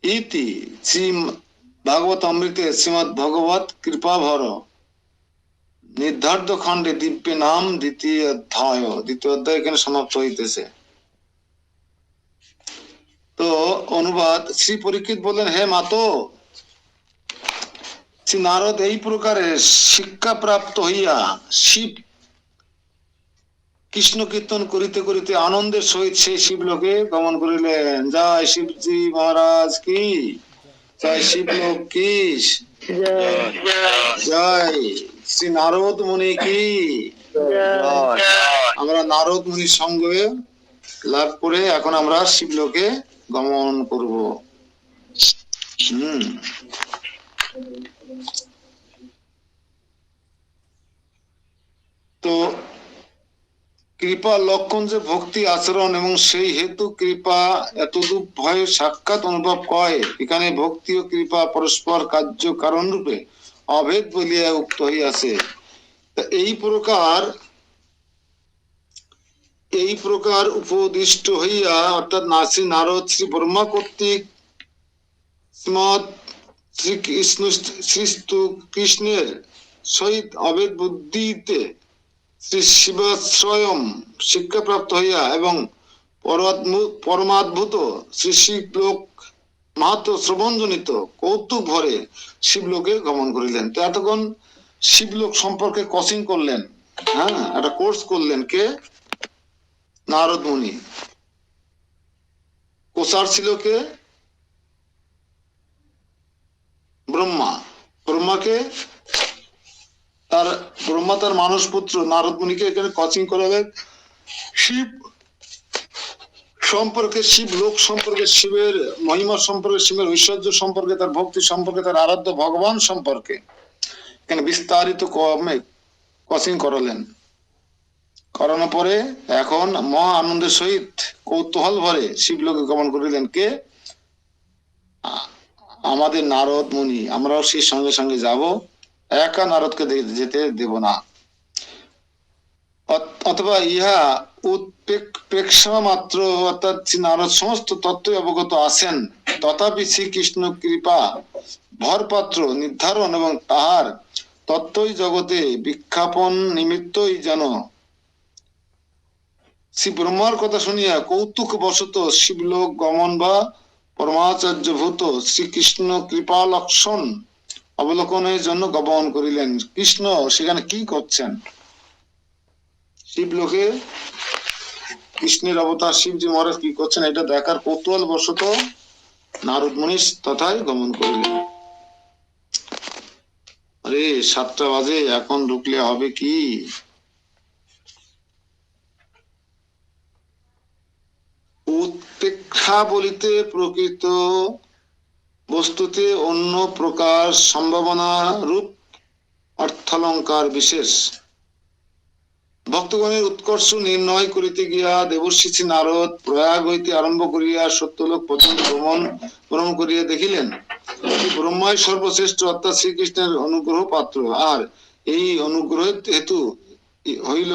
ইতি শ্রী ভাগবত অমৃতে শ্রীমৎ ভগবত কৃপাভর নির্ধার্য খণ্ডে দিব্য নাম দ্বিতীয় অধ্যায় এখানে সমাপ্ত হইতেছে। তো অনুবাদ, শ্রী পরীক্ষিত বললেন, হে মাতো, শ্রী নারদ এই প্রকারে শিক্ষা প্রাপ্ত হইয়া শিব কৃষ্ণ কীর্তন করিতে করিতে আনন্দের সহিত সেই শিবলোকে গমন করিলেন। জয় শিবজি মহারাজ কি, জয় শিবলোক কি, জয় শ্রী নারদ মুনি কি। আমরা নারদ মুনির সঙ্গে লাভ করে এখন আমরা শিবলোকে গমন করব। তো কৃপা লক্ষণ যে ভক্তি আচরণ এবং সেই হেতু কৃপা এতদূপ ভয়ে সাক্ষাৎ অনুভব কয়। এখানে ভক্তি ও কৃপা পরস্পর কার্য কারণ রূপে অভেদ বলিয়া উক্ত হইয়াছে। এই প্রকার উপদিষ্ট হইয়া অর্থাৎ শ্রী নারদ শ্রী ব্রহ্মা কর্তৃক শ্রীমৎ শ্রীকৃষ্ণ শ্রীস্তু কৃষ্ণের সহিত অভেদ বুদ্ধিতে শ্রী শিব স্বয়ং শিক্ষাপ্রাপ্ত হইয়া এবং পরমাদ্ভুত শ্রী শিবলোক মাহাত্ম শ্রবণজনিত কৌতুক ভরে শিবলোকে গমন করিলেন। তো এতক্ষণ শিবলোক সম্পর্কে কোচিং করলেন, হ্যাঁ, একটা কোর্স করলেন কে, নারদ মুনি। কোচার ছিল কে, ব্রহ্মা। ব্রহ্মা তার মানস পুত্র নারদ মুনিকে এখানে কোচিং করালেন শিব সম্পর্কে, শিব লোক সম্পর্কে, শিবের মহিমা সম্পর্কে, শিবের ঐশ্বর্য সম্পর্কে, তার ভক্তি সম্পর্কে, তার আরাধ্য ভগবান সম্পর্কে এখানে বিস্তারিত কোচিং করালেন। করানোর পরে এখন মহা আনন্দের সহিত কৌতূহল ভরে শিবলোকে গমন করিলেন কে, আমাদের নারদ মুনি। আমরাও সেই সঙ্গে সঙ্গে যাব, একা নারদকে যেতে দেব না। অথবা ইহা উৎপ্রেক্ষা মাত্র, অর্থাৎ নারদ সমস্ত তত্ত্ব অবগত আছেন, তথাপি শ্রীকৃষ্ণ কৃপা ভরপাত্র নির্ধারণ এবং তাহার তত্ত্বই জগতে বিজ্ঞাপন নিমিত্তই যেন শ্রী ব্রহ্মার কথা শুনিয়া কৌতুক বশত শিবলোক গমন বা পরমাচার্যভূত শ্রীকৃষ্ণ কৃপা লক্ষণ অবলোকনের জন্য গমন করিলেন। কৃষ্ণ সেখানে কি করছেন, শিবলোকে কৃষ্ণের অবতার শিবজি মহারাজ কি করছেন, এটা দেখার কৌতূহল বশত নারদ মুনি তথায় গমন করিলেন। আরে 7টা বাজে, এখন ঢুকলে হবে কি? উৎপ্রেক্ষা বলিতে প্রকৃত বস্তুতে অন্য প্রকার সম্ভাবনা রূপ অর্থালঙ্কার বিশেষ। ভক্তগণের উৎকর্ষ নির্ণয় করিতে গিয়া দেবর্ষি শ্রী নারদ প্রয়াগ হইতে আরম্ভ করিয়া সত্যলোক পর্যন্ত ভ্রমণ করিয়া দেখিলেন ব্রহ্মাই সর্বশ্রেষ্ঠ, অর্থাৎ শ্রীকৃষ্ণের অনুগ্রহ পাত্র। আর এই অনুগ্রহ হেতু হইল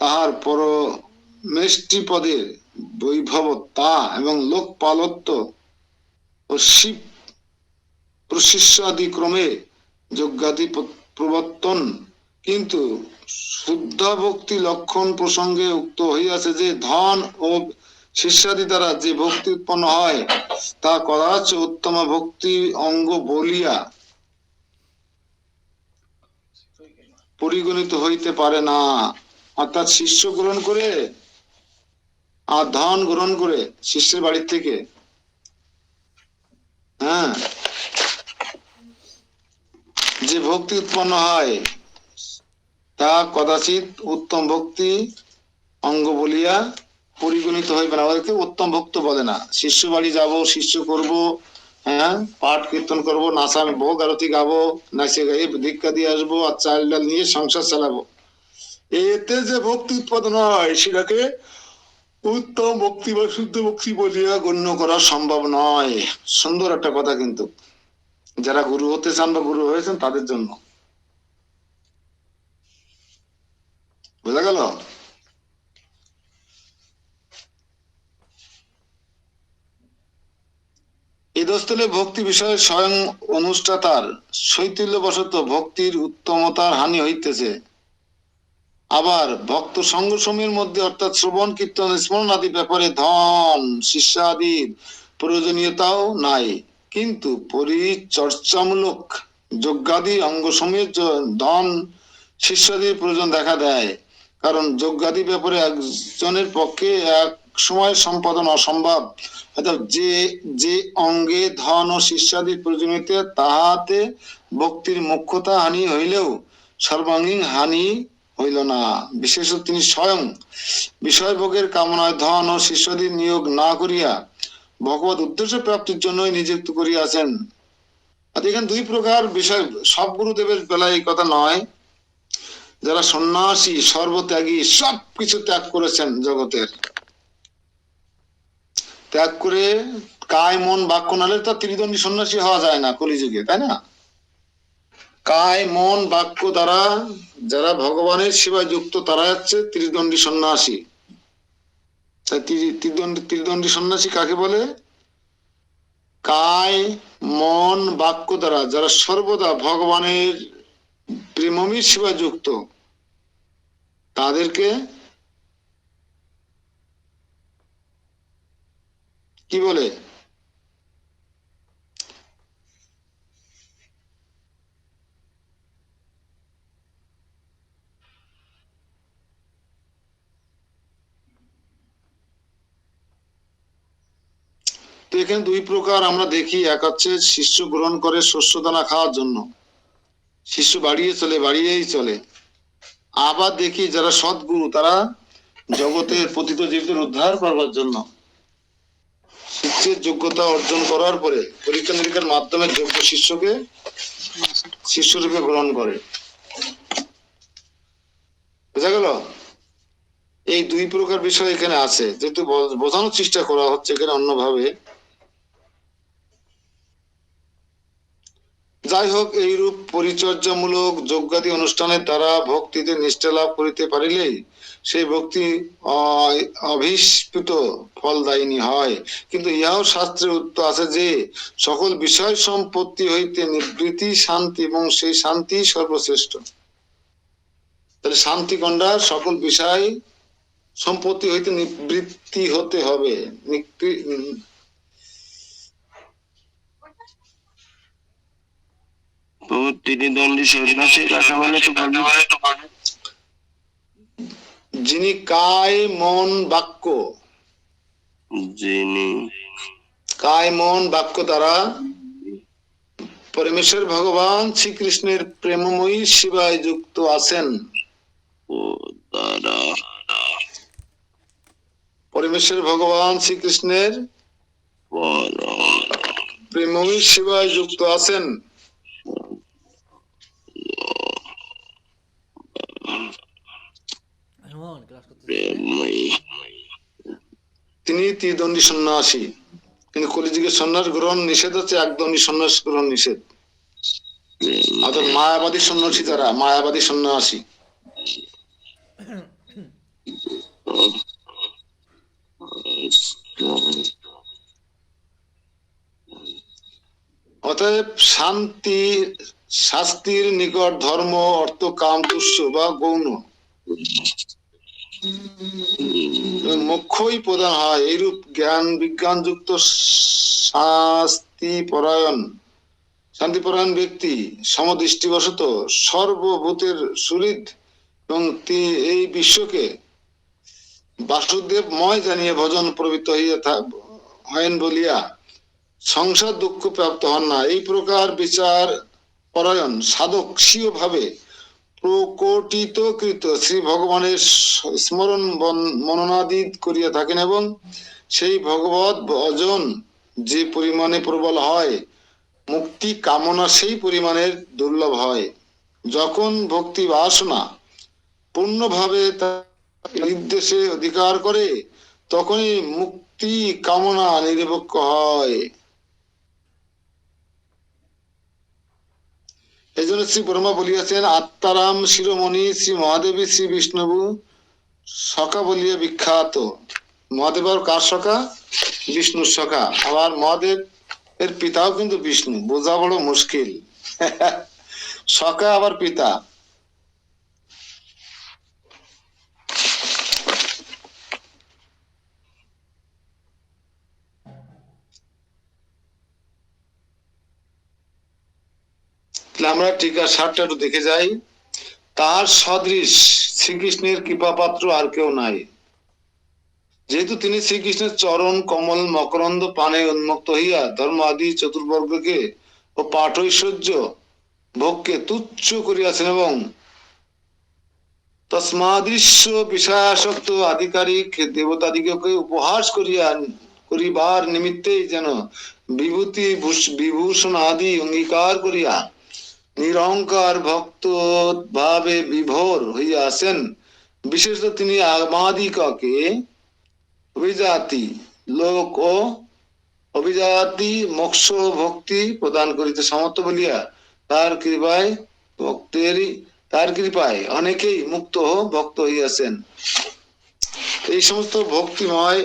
তাহার পরমেষ্টি পদের বৈভবতা এবং লোকপালত্ব ও শিব প্রশিষ্যাদি ক্রমে যজ্ঞাদি প্রবর্তন। কিন্তু শুদ্ধ ভক্তি লক্ষণ প্রসঙ্গে উক্ত হইয়াছে যে ধন ও শিষ্যাদি দ্বারা যে ভক্তি উৎপন্ন হয় তা কদাচ উত্তম ভক্তি অঙ্গ বলিয়া পরিগণিত হইতে পারে না। অর্থাৎ শিষ্য গ্রহণ করে আর ধন গ্রহণ করে শিষ্যের বাড়ির থেকে, হ্যাঁ, যে ভক্তি উৎপন্ন হয় তা কদাচিৎ উত্তম ভক্তি অঙ্গ বলিয়া পরিগণিত হইবে না। ওদেরকে উত্তম ভক্ত বলে না। শিষ্য বাড়ি যাব, শিষ্য করব, হ্যাঁ, পাঠ কীর্তন করবো, নাচা ভোগ আরতি গাবো, নাচে গাইয়ে দীক্ষা দিয়ে আসবো, আর চাল ডাল নিয়ে সংসার চালাবো, এতে যে ভক্তি উৎপাদন হয় সেটাকে উত্তম ভক্তি বা শুদ্ধ ভক্তি বলিয়া গণ্য করা সম্ভব নয়। সুন্দর একটা কথা, কিন্তু যারা গুরু হতে চান বা গুরু হয়েছেন তাদের জন্য। বোঝা গেল? এই দোস্তলে ভক্তি বিষয়ে স্বয়ং অনুষ্ঠাতার শৈথিল্য বশত ভক্তির উত্তমতার হানি হইতেছে। আবার ভক্ত সঙ্গ সময়ের মধ্যে, অর্থাৎ শ্রবণ কীর্তন স্মরণ আদি ব্যাপারে ধন শিষ্যাদির প্রয়োজনীয়তাও নাই, কিন্তু পরিচর্যামূলক যজ্ঞাদি অঙ্গ সমেত ধন শিষ্যাদির প্রয়োজন দেখা দেয়, কারণ যজ্ঞাদি ব্যাপারে একজনের পক্ষে এক সময় সম্পাদন অসম্ভব। অর্থাৎ যে যে অঙ্গে ধন ও শিষ্যাদির প্রয়োজনীয়তা, তাহাতে ভক্তির মুখ্যতা হানি হইলেও সর্বাঙ্গীন হানি হইল না। বিশেষত তিনি স্বয়ং বিষয়ভোগের কামনায় ধন ও শিষ্যাদি নিয়োগ না করিয়া ভগবত উদ্দেশ্য প্রাপ্তির জন্যই নিযুক্ত করিয়াছেন। আর এখানে দুই প্রকার বিষয়, সব গুরুদেবের বেলায় এই কথা নয়। যারা সন্ন্যাসী, সর্বত্যাগী, সবকিছু ত্যাগ করেছেন, জগতের ত্যাগ করে কায় মন বাক্য, নাহলে তো ত্রিদণ্ডী সন্ন্যাসী হওয়া যায় না কলিযুগে, তাই না? কায় মন বাক্য দ্বারা যারা ভগবানের সেবায় যুক্ত, তারা হচ্ছে ত্রিদণ্ডী সন্ন্যাসী। ত্রিদণ্ডী সন্ন্যাসী কাকে বলে? কায় মন বাক্য দ্বারা যারা সর্বদা ভগবানের প্রেমময়ী সেবায় যুক্ত, তাদেরকে কি বলে? তো এখানে দুই প্রকার আমরা দেখি। এক হচ্ছে শিষ্য গ্রহণ করে শস্য দানা খাওয়ার জন্য, শিষ্য বাড়িয়েই চলে। আবার দেখি যারা সদ্গুরু, তারা জগতের পতিত জীবদের উদ্ধার করবার জন্য শিষ্যের যোগ্যতা অর্জন করার পরে পরীক্ষা নিরীক্ষার মাধ্যমে যোগ্য শিষ্যকে শিষ্যরূপে গ্রহণ করে। বোঝা গেল? এই দুই প্রকার বিষয় এখানে আছে, যেহেতু বোঝানোর চেষ্টা করা হচ্ছে এখানে অন্যভাবে। যাই হোক, এইরূপ পরিচর্যামূলক যজ্ঞাদি অনুষ্ঠানের দ্বারা ভক্তিতে নিষ্ঠা লাভ করিতে পারিলেই সেই ভক্তি অভিষ্পিত ফলদায়িনী হয়। কিন্তু ইহাও শাস্ত্রে উক্ত আছে যে সকল বিষয় সম্পত্তি হইতে নিবৃত্তি শান্তি, এবং সেই শান্তি সর্বশ্রেষ্ঠ। তাহলে শান্তি কোনটা? সকল বিষয় সম্পত্তি হইতে নিবৃত্তি হতে হবে। তো ত্রিদণ্ডী সন্ন্যাসী কাকে বলে একটু বলবেন? যিনি কায় মন বাক্য, যিনি কায় মন বাক্য দ্বারা পরমেশ্বর ভগবান শ্রীকৃষ্ণের প্রেমময়ী সেবায় যুক্ত আছেন। ও দ্বারা পরমেশ্বর ভগবান শ্রীকৃষ্ণের প্রেমময়ী সেবায় যুক্ত আছেন। এমন ক্লাস করতেছে। প্রেমময়ী তিনি ত্রিদণ্ডী সন্ন্যাসী, কিন্তু কলিযুগের সন্ন্যাস গ্রহণ নিষেধ হচ্ছে, একদণ্ডী সন্ন্যাস গ্রহণ নিষেধ। অর্থাৎ মায়াবাদী সন্ন্যাসী, যারা মায়াবাদী সন্ন্যাসী। অতএব শান্তি শাস্তির নিকট ধর্ম, অর্থ, কাম, তুষ্য বা গৌণ মোক্ষই প্রদান হয়। এইরূপ জ্ঞান বিজ্ঞান যুক্ত শান্তিপরায়ণ ব্যক্তি সমদৃষ্টিবশত সর্বভূতের সুহৃদ এবং এই বিশ্বকে বাসুদেবময় জানিয়ে ভজন প্রবৃত্ত হইয়া বলিয়া সংসার দুঃখ প্রাপ্ত হন না। এই প্রকার বিচার পরায়ণ সাধক স্বীয় ভাবে প্রকটিতকৃত শ্রী ভগবানের স্মরণ মননাদি করিয়া থাকেন, এবং সেই ভগবত ভজন যে পরিমাণে প্রবল হয়, মুক্তি কামনা সেই পরিমাণের দুর্লভ হয়। যখন ভক্তি বাসনা পূর্ণভাবে নির্দেশে অধিকার করে, তখনই মুক্তি কামনা নিরপেক্ষ হয়। এই জন্য শ্রী ব্রহ্মা বলিয়াছেন, আত্মারাম শিরোমণি শ্রী মহাদেবী শ্রী বিষ্ণু সখা বলিয়া বিখ্যাত। মহাদেব আর কার সখা? বিষ্ণুর সখা। আবার মহাদেব এর পিতাও কিন্তু বিষ্ণু, বোঝা বড় মুশকিল। সখা আবার পিতা। তাহলে আমরা টিকা 60টা একটু দেখে যাই। তার সদৃশ শ্রীকৃষ্ণের কৃপাপাত্র আর কেউ নাই। যেহেতু তিনি শ্রীকৃষ্ণের চরণ কমল মকরন্দ পানে উন্মুক্ত হইয়া ধর্ম আদি চতুর্বর্গকে ও পাঠৈশ্বর্য ভোগকে তুচ্ছ করিয়াছেন এবং তস্মাদৃশ্য বিষয়াসক্ত আধিকারিক দেবতাদিগকে উপহাস করিবার নিমিত্তেই যেন বিভূতি বিভূষণ আদি অঙ্গীকার করিয়া নিরহংকার ভক্ত ভাবে বিভোর হইয়া আছেন। বিশেষত তিনি আমাদিগকে অভিজাতি লোক ও অভিজাতি মোক্ষ ভক্তি প্রদান করিতে সমর্থ বলিয়া তার কৃপায় অনেকেই মুক্ত ভক্ত হইয়াছেন। এই সমস্ত ভক্তিময়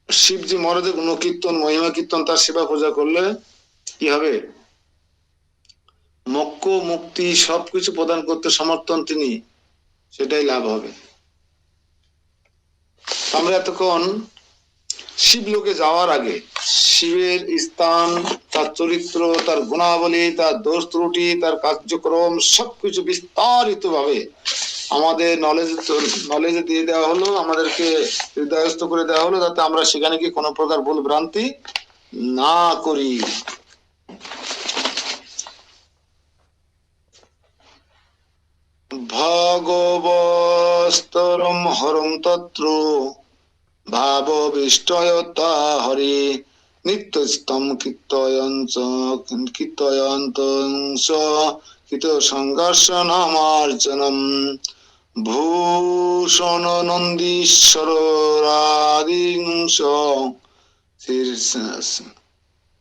শিবজি মহারাজের গুণকীর্তন মহিমা কীর্তন তার সেবা পূজা করলে কি হবে? মোক্ষ মুক্তি সবকিছু প্রদান করতে সমর্থন তিনি, সেটাই লাভ হবে। আমরা এতক্ষণ শিবলোকে যাওয়ার আগে শিবের স্থান, তার চরিত্র, তার গুণাবলী, তার দোষ ত্রুটি, তার কার্যক্রম সবকিছু বিস্তারিত ভাবে আমাদের নলেজে দিয়ে দেওয়া হলো, আমাদেরকে হৃদয়স্থ করে দেওয়া হলো, যাতে আমরা সেখানে কি কোনো প্রকার ভুল ভ্রান্তি না করি। ভগবস্তরম হরং তত্র ভাববিষ্টয়তা হরে নিত্যস্তম কীর্তয়ন্তংস কৃত সংঘর্ষণামার্জনম ভূষণ নন্দীশ্বরাদিংস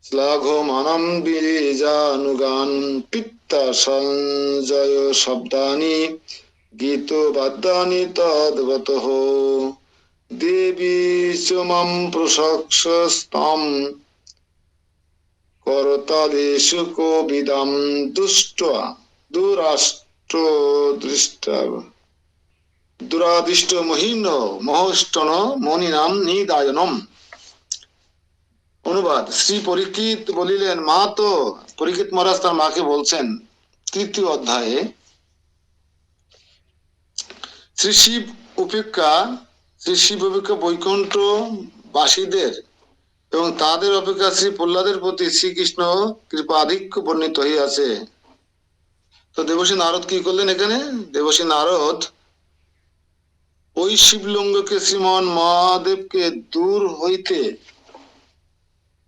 শ্লাঘমানম বীজানুগান পিত্তা সঞ্জয় শব্দানি গীত বাদ্যানি তদ্বতঃ দেবী চমাম প্রশংসস্তাম করতাদেশু কোবিদাম দুরাদিষ্ট মহিন মহষ্টন মনিনাম নিদায়নম। অনুবাদ: শ্রী পরীক্ষিত বলিলেন, মা তো পরীক্ষিত মহারাজ তার মাকে বলছেন 3য় অধ্যায়ে, শ্রী শিব অপেক্ষা বৈকুণ্ঠ বাসীদের এবং তাদের অপেক্ষা শ্রী প্রহ্লাদের প্রতি শ্রীকৃষ্ণ কৃপাধিক্য বর্ণিত হইয়াছে। তো দেবশ্রী নারদ কি করলেন এখানে? দেবশ্রী নারদ ওই শিবলিঙ্গকে শ্রীমান মহাদেবকে দূর হইতে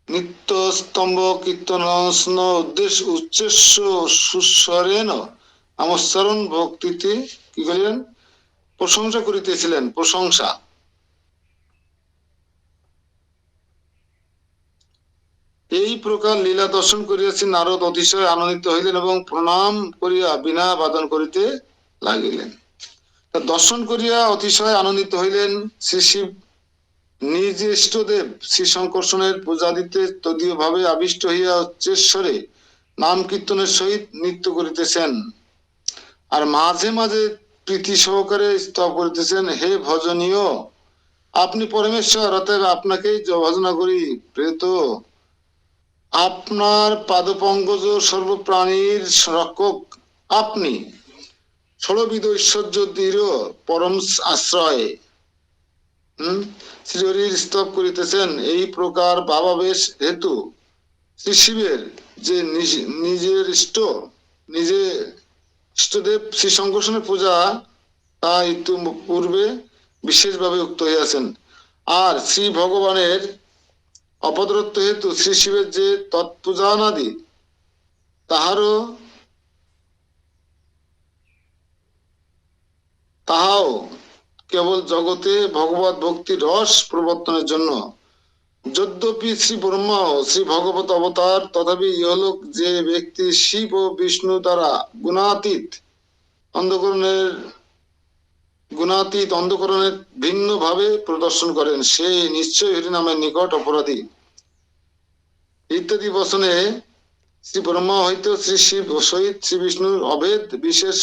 নিত্য স্তম্ভ কীর্তন উচ্চস্য সুস্বরেণ আমস্মরণ ভক্তিতে কি করিলেন? প্রশংসা করিতেছিলেন। প্রশংসা এই প্রকার লীলা দর্শন করিয়াছি নারদ অতিশয় আনন্দিত হইলেন এবং প্রণাম করিয়া বীণা বাদন করিতে লাগিলেন। দর্শন করিয়া অতিশয় আনন্দিত হইলেন। শ্রী শিব নিজ ইষ্টদেব শ্রী শঙ্কর্ষণের পূজা দিতে তদীয় ভাবে আবিষ্ট হইয়া উচ্চেশ্বরে নাম কীর্তনের সহিত নৃত্য করিতেছেন আর মাঝে মাঝে প্রীতি সহকারে স্তব করিতেছেন, হে ভজনীয়, আপনি পরমেশ্বর, অতএব আপনাকেই ভজনা করি। প্রেত আপনার পাদপঙ্কজ সর্বপ্রাণীর রক্ষক আপনি, ষড়বিধ ঐশ্বর্য দৃঢ় পরম আশ্রয়। শ্রীহরির স্তব করিতেছেন। এই প্রকার ভাবাবেশ হেতু শ্রী শিবের যে নিজের ইষ্টদেব শ্রী শঙ্কর্ষণের পূজা তা ইতিপূর্বে বিশেষভাবে উক্ত হইয়াছেন। আর শ্রী ভগবানের অপদরত্ব হেতু শ্রী শিবের যে তৎপূজানাদি তাহাও কেবল জগতে ভগবত ভক্তির রস প্রবর্তনের জন্য। যদ্যপি শ্রী ব্রহ্মা ও শ্রী ভগবত অবতার, তথাপি ইহলোক যে ব্যক্তি শিব ও বিষ্ণু দ্বারা গুণাতীত অন্ধকরণের ভিন্ন ভাবে প্রদর্শন করেন, সে নিশ্চয় হরিনামের নিকট অপরাধী। ইত্যাদি বচনে শ্রী ব্রহ্মা হইতে শ্রী শিব সহিত শ্রী বিষ্ণুর অভেদ বিশেষ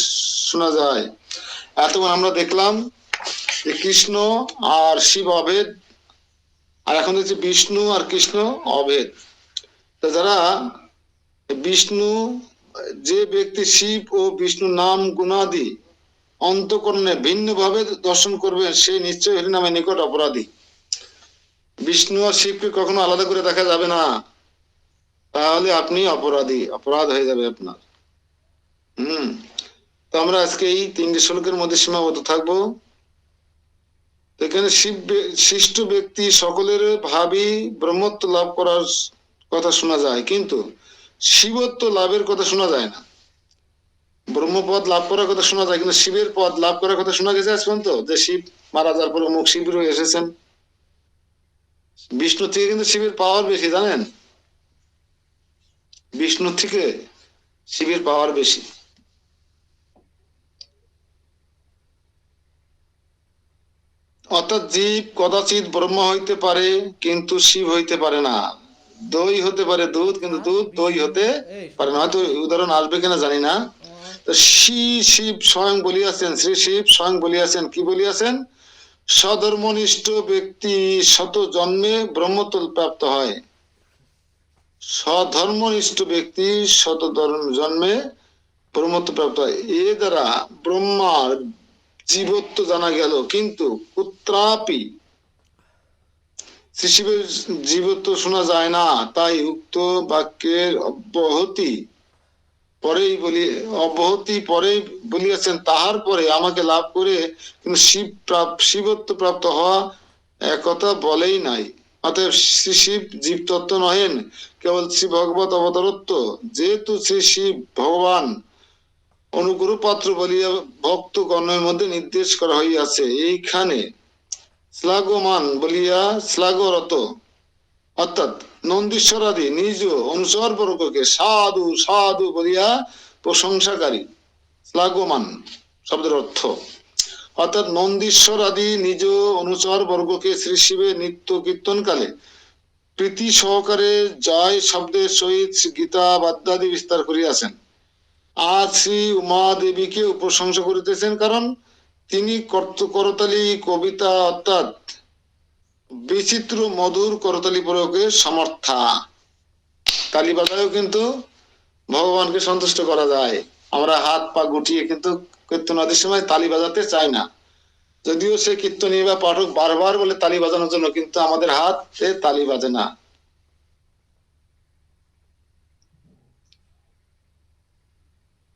শোনা যায়। এতক্ষণ আমরা দেখলাম যে কৃষ্ণ আর শিব অভেদ, আর এখন দেখছি বিষ্ণু আর কৃষ্ণ অভেদ। তা যারা বিষ্ণু, যে ব্যক্তি শিব ও বিষ্ণু নাম গুণাদি অন্তঃকরণে ভিন্ন ভাবে দর্শন করবেন সে নিশ্চয় হরিনামের নিকট অপরাধী। বিষ্ণু আর শিবকে কখনো আলাদা করে দেখা যাবে না, তাহলে আপনি অপরাধী, অপরাধ হয়ে যাবে আপনার। তো আমরা আজকে এই 3টি শ্লোকের মধ্যে সীমাবদ্ধ থাকবো। এখানে শিষ্ট ব্যক্তি সকলের ভাবি ব্রহ্মত্ব লাভ করার কথা শোনা যায়, কিন্তু শিবত্ব লাভের কথা শোনা যায় না। ব্রহ্মপদ লাভ করার কথা শোনা যায়, কিন্তু শিবের পদ লাভ করার কথা শোনা গেছে আজ পর্যন্ত, যে শিব মারা যাওয়ার পরে মুখ শিব রয়ে এসেছেন। বিষ্ণু থেকে কিন্তু শিবের পাওয়ার বেশি, জানেন? বিষ্ণু থেকে শিবের পাওয়ার বেশি। অর্থাৎ জীব কদাচিৎ ব্রহ্ম হইতে পারে কিন্তু শিব হইতে পারে না। দই হতে পারে দুধ, কিন্তু দুধ দই হতে পারে না। হয়তো উদাহরণ আসবে কিনা জানি না। তো শিব স্বয়ং বলিয়াছেন, শ্রী শিব স্বয়ং বলিয়াছেন, কি বলিয়াছেন? স্বধর্মনিষ্ঠ ব্যক্তি শত জন্মে ব্রহ্মত্ব প্রাপ্ত হয়। স্বধর্মনিষ্ঠ ব্যক্তি শত জন্মে ব্রহ্মত্ব প্রাপ্ত হয়। এ দ্বারা ব্রহ্মার জীবত্ব জানা গেল, কিন্তু কুত্রাপি শিবের জীবত্ব শোনা যায় না। তাই উক্ত বাক্যের অব্যাহতি পরেই বলিয়াছেন, তাহার পরে আমাকে লাভ করে কিন্তু শিবত্ব প্রাপ্ত হওয়া একথা বলেই নাই। অতএব শ্রী শিব জীব তত্ত্ব নহেন, কেবল শ্রী ভগবত অবতারত্ব। যেহেতু শ্রী শিব ভগবান অনুগ্রহ পাত্র বলিয়া ভক্ত গণের মধ্যে নির্দেশ করা হইয়াছে, এইখানে শ্লাঘমান বলিয়া শ্লাঘরত, অর্থাৎ নন্দীশ্বরাদি নিজ অনুচর বর্গকে সাধু সাধু বলিয়া প্রশংসাকারী। শ্লাঘমান শব্দের অর্থ, অর্থাৎ নন্দীশ্বর আদি নিজ অনুচর বর্গকে শ্রী শিবের নিত্য কীর্তন কালে প্রীতি সহকারে জয় শব্দের সহিত গীতা বাদ্যাদি বিস্তার করিয়াছেন। আজ শ্রী উমা দেবীকে প্রশংসা করিতেছেন, কারণ তিনি করতালি কবিতা অর্থাৎ বিচিত্র মধুর করতালি প্রয়োগে সমর্থা। তালি বাজায়ও কিন্তু ভগবানকে সন্তুষ্ট করা যায়। আমরা হাত পা গুটিয়ে কিন্তু কীর্তনাদির সময় তালি বাজাতে চাই না, যদিও সে কীর্তনী বা পাঠক বারবার বলে তালি বাজানোর জন্য, কিন্তু আমাদের হাতে তালি বাজে না।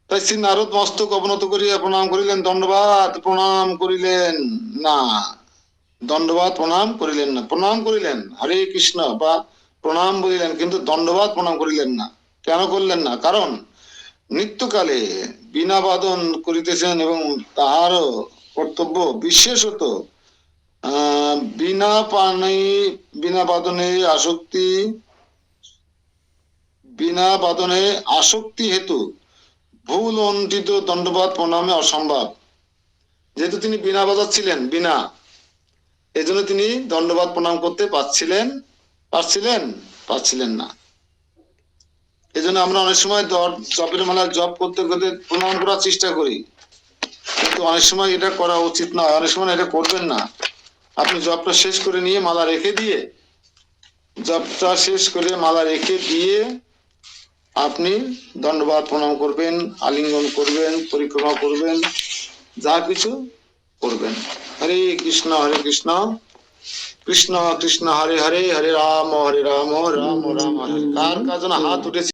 তাই শ্রী নারদ মস্তক অবনত করিয়া প্রণাম করিলেন, দণ্ডবাদ প্রণাম করিলেন না, দণ্ডবাদ প্রণাম করিলেন না। প্রণাম করিলেন হরে কৃষ্ণ বা প্রণাম বলিলেন, কিন্তু দণ্ডবাদ প্রণাম করিলেন না। কেন করলেন না? কারণ নিত্যকালে বীণা বাদন করিতেছেন এবং তাহারও কর্তব্য বিশেষত বীণা বাদনে আসক্তি হেতু ভুল অন্টিত দণ্ডবাদ প্রণামে অসম্ভব। যেহেতু তিনি বীণা বাজাচ্ছিলেন, বীণা, এই জন্য তিনি দণ্ডবাদ প্রণাম করতে পারছিলেন না। এই জন্য আমরা অনেক সময় জপের মালা জপ করতে করতে প্রণাম করার চেষ্টা করি, কিন্তু অনেক সময় এটা করা উচিত নয়। অনেক সময় এটা করবেন না। আপনি জপটা শেষ করে নিয়ে মালা রেখে দিয়ে আপনি দণ্ডবাদ প্রণাম করবেন, আলিঙ্গন করবেন, পরিক্রমা করবেন, যা কিছু করবেন। হরে কৃষ্ণ কৃষ্ণ কৃষ্ণ হরে হরে, হরে রাম রাম রাম হরে। কার কার যেন হাত উঠেছে।